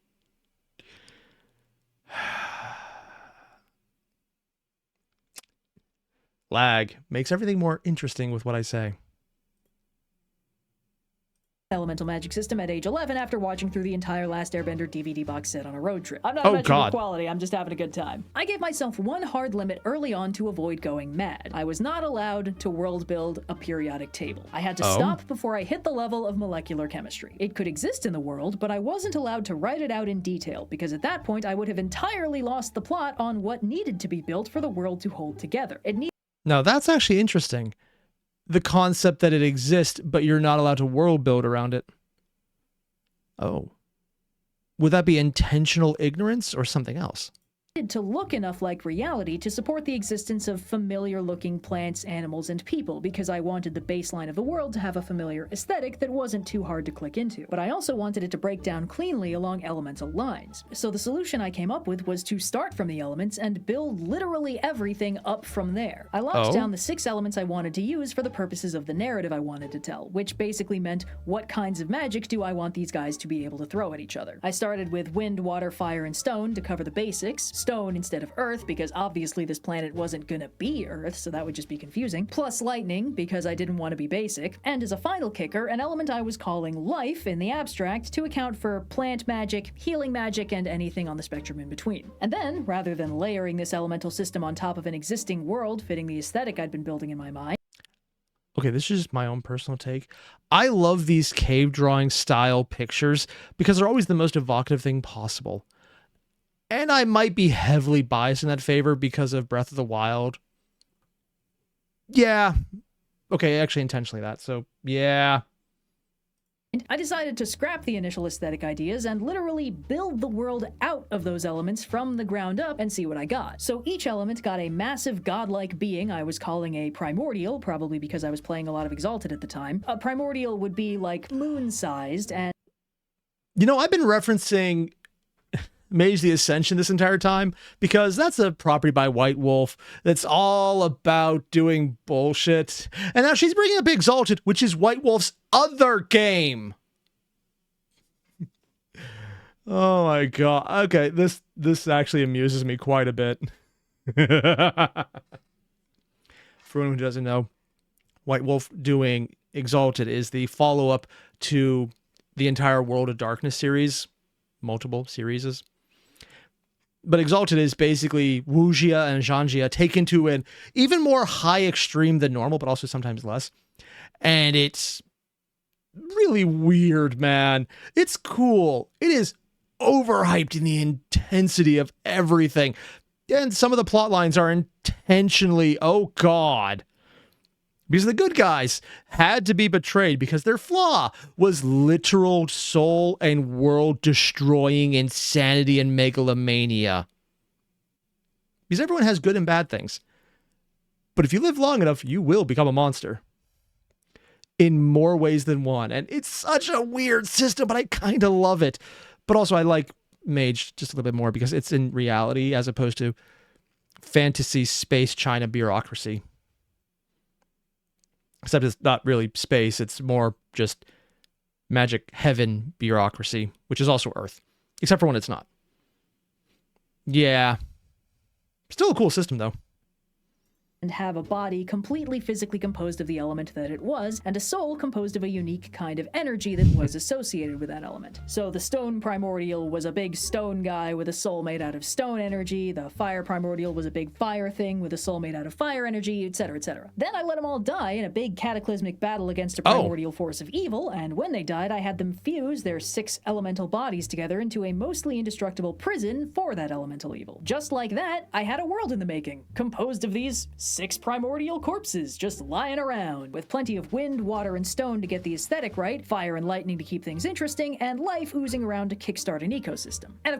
Lag makes everything more interesting with what I say.
Elemental magic system at age 11 after watching through the entire Last Airbender DVD box set on a road trip. I'm not mentioning the quality, I'm just having a good time. I gave myself one hard limit early on to avoid going mad. I was not allowed to world build a periodic table. I had to stop before I hit the level of molecular chemistry. It could exist in the world, but I wasn't allowed to write it out in detail, because at that point I would have entirely lost the plot on what needed to be built for the world to hold together.
Now that's actually interesting. The concept that it exists, but you're not allowed to world build around it. Oh. Would that be intentional ignorance or something else?
to look enough like reality to support the existence of familiar-looking plants, animals, and people, because I wanted the baseline of the world to have a familiar aesthetic that wasn't too hard to click into. But I also wanted it to break down cleanly along elemental lines. So the solution I came up with was to start from the elements and build literally everything up from there. I locked down the 6 elements I wanted to use for the purposes of the narrative I wanted to tell, which basically meant what kinds of magic do I want these guys to be able to throw at each other. I started with wind, water, fire, and stone to cover the basics. Stone instead of earth, because obviously this planet wasn't gonna be Earth, so that would just be confusing. Plus lightning, because I didn't want to be basic. And as a final kicker, an element I was calling life in the abstract to account for plant magic, healing magic, and anything on the spectrum in between. And then, rather than layering this elemental system on top of an existing world fitting the aesthetic I'd been building in my mind.
Okay, this is just my own personal take. I love these cave drawing style pictures because they're always the most evocative thing possible. And I might be heavily biased in that favor because of Breath of the Wild. Yeah. Okay, actually intentionally that. So, yeah.
I decided to scrap the initial aesthetic ideas and literally build the world out of those elements from the ground up and see what I got. So each element got a massive godlike being I was calling a primordial, probably because I was playing a lot of Exalted at the time. A primordial would be like moon-sized and...
You know, I've been referencing Mage the Ascension this entire time because that's a property by White Wolf that's all about doing bullshit. And now she's bringing up Exalted, which is White Wolf's other game. Oh my god. Okay, this actually amuses me quite a bit. For anyone who doesn't know, White Wolf doing Exalted is the follow-up to the entire World of Darkness series. Multiple series. But Exalted is basically Wuxia and Zhangjia taken to an even more high extreme than normal, but also sometimes less. And it's really weird, man. It's cool. It is overhyped in the intensity of everything. And some of the plot lines are intentionally, oh god. Because the good guys had to be betrayed because their flaw was literal soul and world-destroying insanity and megalomania. Because everyone has good and bad things. But if you live long enough, you will become a monster. In more ways than one. And it's such a weird system, but I kind of love it. But also I like Mage just a little bit more because it's in reality as opposed to fantasy space China bureaucracy. Except it's not really space, it's more just magic heaven bureaucracy, which is also Earth. Except for when it's not. Yeah. Still a cool system, though.
And have a body completely physically composed of the element that it was, and a soul composed of a unique kind of energy that was associated with that element. So the stone primordial was a big stone guy with a soul made out of stone energy, the fire primordial was a big fire thing with a soul made out of fire energy, etc., etc. Then I let them all die in a big cataclysmic battle against a primordial force of evil, and when they died I had them fuse their 6 elemental bodies together into a mostly indestructible prison for that elemental evil. Just like that, I had a world in the making, composed of these 6 primordial corpses just lying around, with plenty of wind, water, and stone to get the aesthetic right, fire and lightning to keep things interesting, and life oozing around to kickstart an ecosystem. And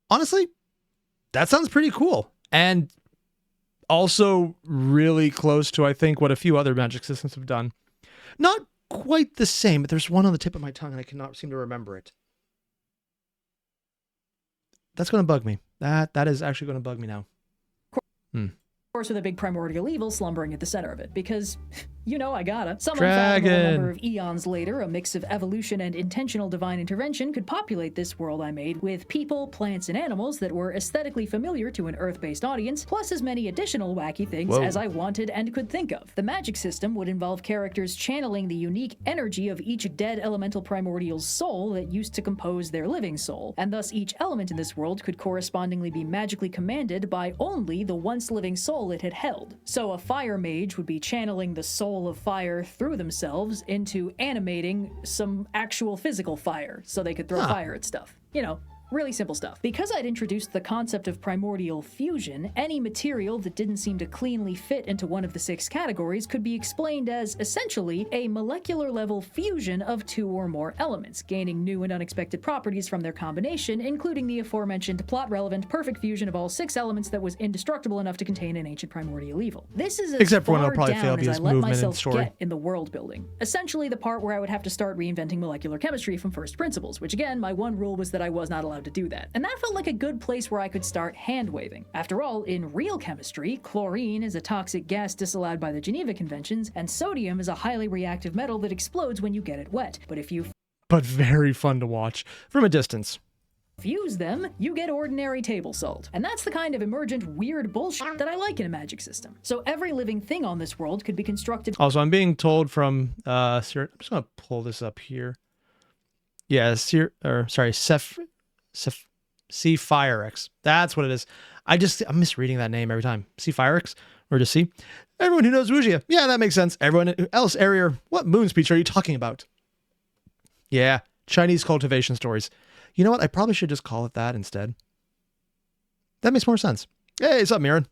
honestly, that sounds pretty cool. And also really close to, I think, what a few other magic systems have done. Not quite the same, but there's one on the tip of my tongue and I cannot seem to remember it. That's going to bug me. That is actually going to bug me now.
course, with a big primordial evil slumbering at the center of it, because, you know, I gotta. Some
Dragon.
unfathomable number of eons later, a mix of evolution and intentional divine intervention could populate this world I made with people, plants, and animals that were aesthetically familiar to an Earth-based audience, plus as many additional wacky things as I wanted and could think of. The magic system would involve characters channeling the unique energy of each dead elemental primordial's soul that used to compose their living soul, and thus each element in this world could correspondingly be magically commanded by only the once living soul it had held. So a fire mage would be channeling the soul of fire through themselves into animating some actual physical fire, so they could throw fire at stuff. You know, Really simple stuff. Because I'd introduced the concept of primordial fusion, any material that didn't seem to cleanly fit into one of the 6 categories could be explained as, essentially, a molecular-level fusion of 2 or more elements, gaining new and unexpected properties from their combination, including the aforementioned plot-relevant perfect fusion of all 6 elements that was indestructible enough to contain an ancient primordial evil. This is as
Except for when
far
it'll probably
down
fail
as I
because
let
movement and
myself
story.
get in the world building. Essentially the part where I would have to start reinventing molecular chemistry from first principles, which again, my one rule was that I was not allowed to do that. And that felt like a good place where I could start hand-waving. After all, in real chemistry, chlorine is a toxic gas disallowed by the Geneva Conventions, and sodium is a highly reactive metal that explodes when you get it wet. But if you
But very fun to watch from a distance.
fuse them, you get ordinary table salt. And that's the kind of emergent weird bullshit that I like in a magic system. So every living thing on this world could be constructed.
Also, I'm being told from I'm just gonna pull this up here. Yeah, Firex. That's what it is. I'm misreading that name every time. Firex or just C. Everyone who knows Wuxia. Yeah, that makes sense. Everyone else, Airier, what moon speech are you talking about? Yeah, Chinese cultivation stories. You know what? I probably should just call it that instead. That makes more sense. Hey, what's up, Mirren?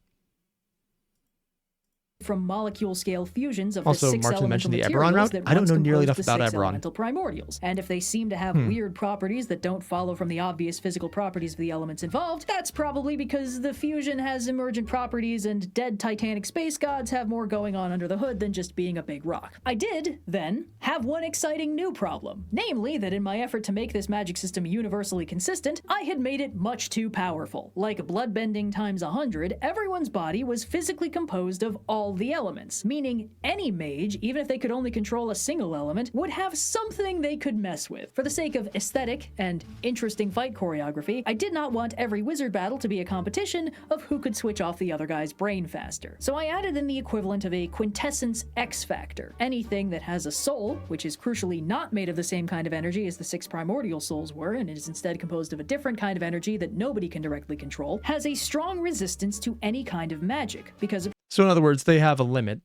From molecule-scale fusions of
Also,
the 6
Martin
elemental
mentioned the
materials
Eberron route.
that
I don't
once
know nearly
composed
enough
the
about
6
Eberron.
elemental primordials. And if they seem to have weird properties that don't follow from the obvious physical properties of the elements involved, that's probably because the fusion has emergent properties and dead titanic space gods have more going on under the hood than just being a big rock. I did, then, have one exciting new problem. Namely, that in my effort to make this magic system universally consistent, I had made it much too powerful. Like bloodbending times 100, everyone's body was physically composed of all the elements, meaning any mage, even if they could only control a single element, would have something they could mess with. For the sake of aesthetic and interesting fight choreography, I did not want every wizard battle to be a competition of who could switch off the other guy's brain faster. So I added in the equivalent of a quintessence X factor. Anything that has a soul, which is crucially not made of the same kind of energy as the 6 primordial souls were, and is instead composed of a different kind of energy that nobody can directly control, has a strong resistance to any kind of magic, because
So in other words, they have a limit.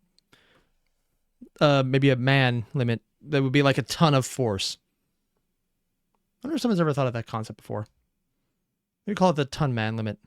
Maybe a man limit that would be like a ton of force. I wonder if someone's ever thought of that concept before. We call it the ton man limit.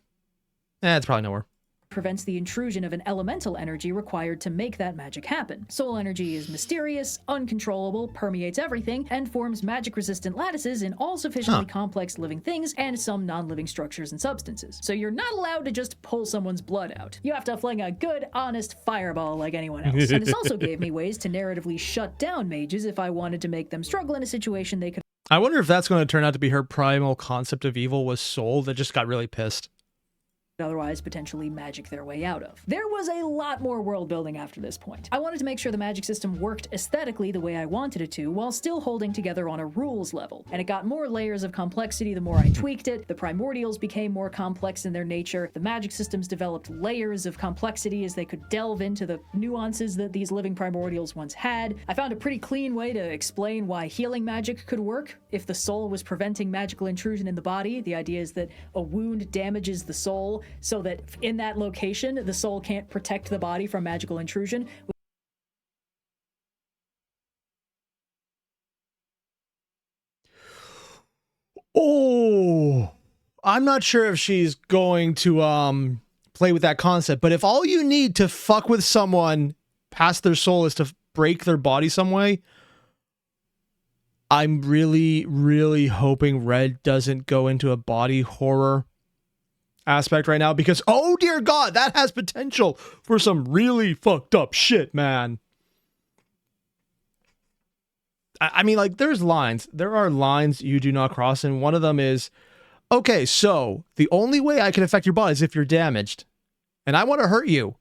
It's probably nowhere.
prevents the intrusion of an elemental energy required to make that magic happen. Soul energy is mysterious, uncontrollable, permeates everything, and forms magic-resistant lattices in all sufficiently complex living things and some non-living structures and substances. So you're not allowed to just pull someone's blood out. You have to fling a good, honest fireball like anyone else. And this also gave me ways to narratively shut down mages if I wanted to make them struggle in a situation they could
I wonder if that's going to turn out to be her primal concept of evil was soul that just got really pissed.
otherwise potentially magic their way out of. There was a lot more world building after this point. I wanted to make sure the magic system worked aesthetically the way I wanted it to, while still holding together on a rules level. And it got more layers of complexity the more I tweaked it. The primordials became more complex in their nature. The magic systems developed layers of complexity as they could delve into the nuances that these living primordials once had. I found a pretty clean way to explain why healing magic could work if the soul was preventing magical intrusion in the body. The idea is that a wound damages the soul, so that in that location, the soul can't protect the body from magical intrusion.
Oh, I'm not sure if she's going to play with that concept, but if all you need to fuck with someone past their soul is to break their body some way, I'm really, really hoping Red doesn't go into a body horror aspect right now, because oh dear God, that has potential for some really fucked up shit, man. I mean, like, there are lines you do not cross, and one of them is, okay, so the only way I can affect your body is if you're damaged, and I want to hurt you.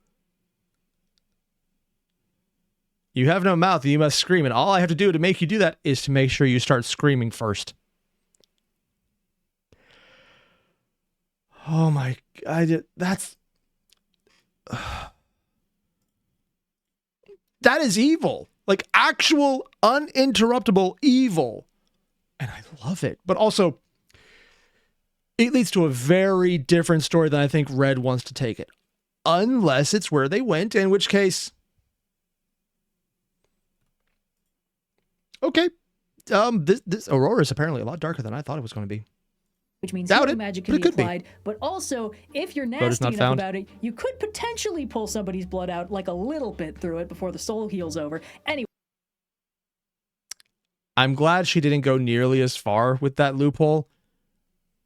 You have no mouth, and you must scream, and all I have to do to make you do that is to make sure you start screaming first. Oh my, that's... that is evil. Like, actual, uninterruptible evil. And I love it. But also, it leads to a very different story than I think Red wants to take it. Unless it's where they went, in which case... okay. This Aurora is apparently a lot darker than I thought it was going to be.
which means
Doubt
healing
it,
magic
but
can
it
be
could be.
applied, but also, if you're
it's
nasty
not
enough
found.
about it, you could potentially pull somebody's blood out like a little bit through it before the soul heals over. Anyway.
I'm glad she didn't go nearly as far with that loophole,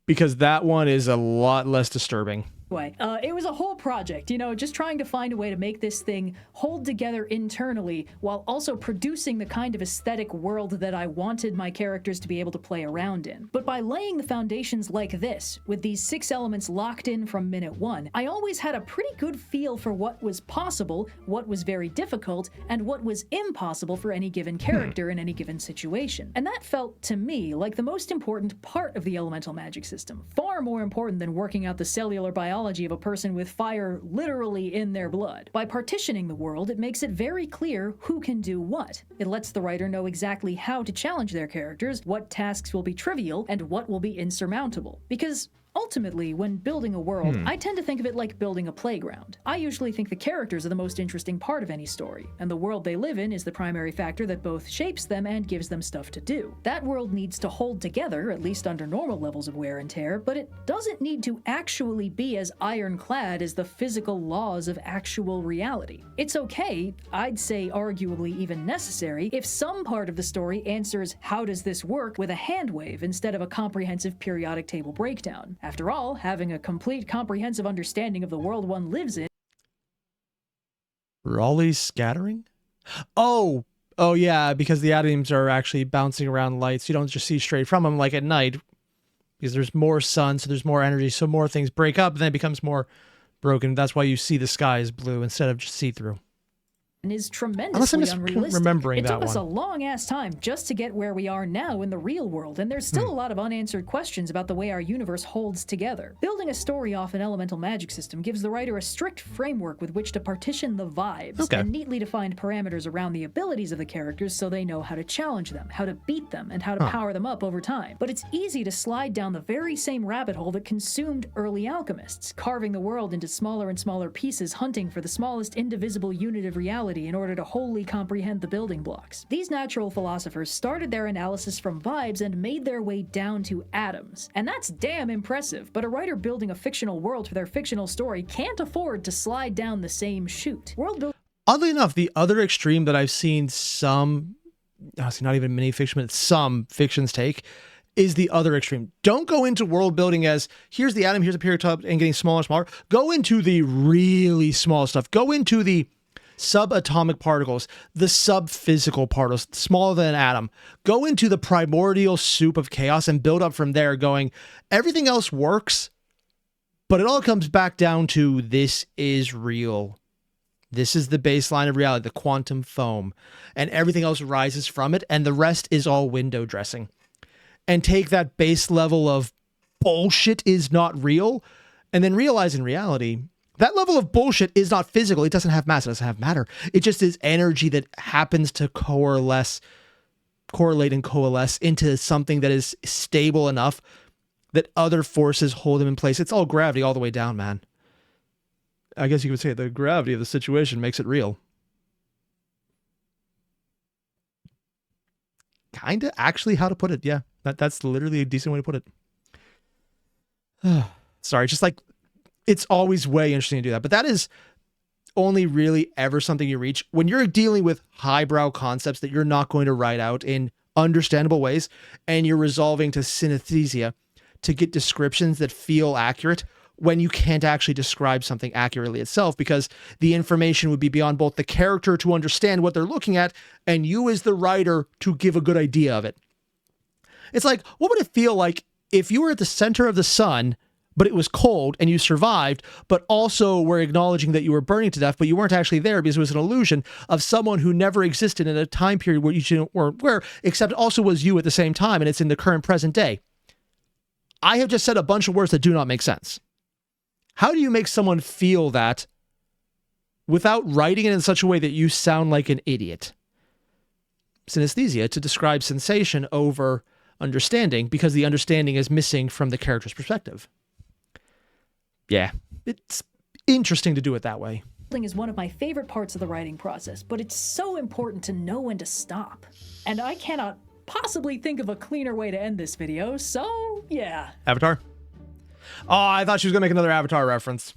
because that one is a lot less disturbing.
It was a whole project, you know, just trying to find a way to make this thing hold together internally while also producing the kind of aesthetic world that I wanted my characters to be able to play around in. But by laying the foundations like this, with these 6 elements locked in from minute 1, I always had a pretty good feel for what was possible, what was very difficult, and what was impossible for any given character in any given situation. And that felt, to me, like the most important part of the elemental magic system, far more important than working out the cellular biology of a person with fire literally in their blood. By partitioning the world, it makes it very clear who can do what. It lets the writer know exactly how to challenge their characters, what tasks will be trivial, and what will be insurmountable. Because ultimately, when building a world, I tend to think of it like building a playground. I usually think the characters are the most interesting part of any story, and the world they live in is the primary factor that both shapes them and gives them stuff to do. That world needs to hold together, at least under normal levels of wear and tear, but it doesn't need to actually be as ironclad as the physical laws of actual reality. It's okay, I'd say arguably even necessary, if some part of the story answers how does this work with a hand wave instead of a comprehensive periodic table breakdown. After all, having a complete comprehensive understanding of the world one lives in.
Raleigh's scattering? Oh yeah, because the atoms are actually bouncing around lights. You don't just see straight from them like at night, because there's more sun, so there's more energy, so more things break up, and then it becomes more broken. That's why you see the sky is blue instead of just see-through.
Is tremendously unrealistic.
Remembering
it took
that
us
one.
A long-ass time just to get where we are now in the real world, and there's still a lot of unanswered questions about the way our universe holds together. Building a story off an elemental magic system gives the writer a strict framework with which to partition the vibes, and neatly defined parameters around the abilities of the characters so they know how to challenge them, how to beat them, and how to power them up over time. But it's easy to slide down the very same rabbit hole that consumed early alchemists, carving the world into smaller and smaller pieces, hunting for the smallest indivisible unit of reality in order to wholly comprehend the building blocks. These natural philosophers started their analysis from vibes and made their way down to atoms. And that's damn impressive, but a writer building a fictional world for their fictional story can't afford to slide down the same chute.
Oddly enough, the other extreme that I've seen some, honestly, not even many fiction, but some fictions take, is the other extreme. Don't go into world building as, here's the atom, here's a period top, and getting smaller and smaller. Go into the really small stuff. Go into the subatomic particles, the sub-physical particles, smaller than an atom. Go into the primordial soup of chaos and build up from there, going, everything else works, but it all comes back down to this is real. This is the baseline of reality, the quantum foam, and everything else rises from it, and the rest is all window dressing. And take that base level of bullshit is not real, and then realize in reality, that level of bullshit is not physical. It doesn't have mass. It doesn't have matter. It just is energy that happens to correlate and coalesce into something that is stable enough that other forces hold them in place. It's all gravity all the way down, man. I guess you could say the gravity of the situation makes it real. Kinda actually how to put it. Yeah, that's literally a decent way to put it. Sorry, just like, it's always way interesting to do that, but that is only really ever something you reach when you're dealing with highbrow concepts that you're not going to write out in understandable ways, and you're resolving to synesthesia to get descriptions that feel accurate when you can't actually describe something accurately itself, because the information would be beyond both the character to understand what they're looking at and you as the writer to give a good idea of it. It's like, what would it feel like if you were at the center of the sun, but it was cold and you survived, but also were acknowledging that you were burning to death, but you weren't actually there because it was an illusion of someone who never existed in a time period where you weren't where, except also was you at the same time, and it's in the current present day. I have just said a bunch of words that do not make sense. How do you make someone feel that without writing it in such a way that you sound like an idiot? Synesthesia, to describe sensation over understanding, because the understanding is missing from the character's perspective. Yeah, it's interesting to do it that way.
Is one of my favorite parts of the writing process, but it's so important to know when to stop. And I cannot possibly think of a cleaner way to end this video, so Yeah.
Avatar? Oh, I thought she was going to make another Avatar reference.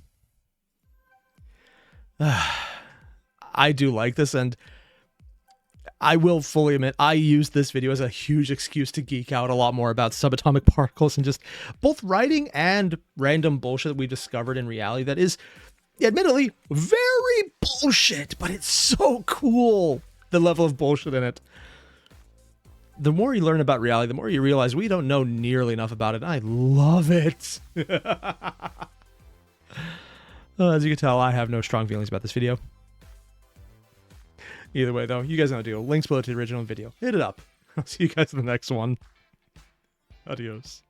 I do like this, and I will fully admit I used this video as a huge excuse to geek out a lot more about subatomic particles and just both writing and random bullshit that we discovered in reality that is, admittedly, very bullshit, but it's so cool, the level of bullshit in it. The more you learn about reality, the more you realize we don't know nearly enough about it. I love it. As you can tell, I have no strong feelings about this video. Either way, though, you guys know the deal. Links below to the original video. Hit it up. I'll see you guys in the next one. Adios.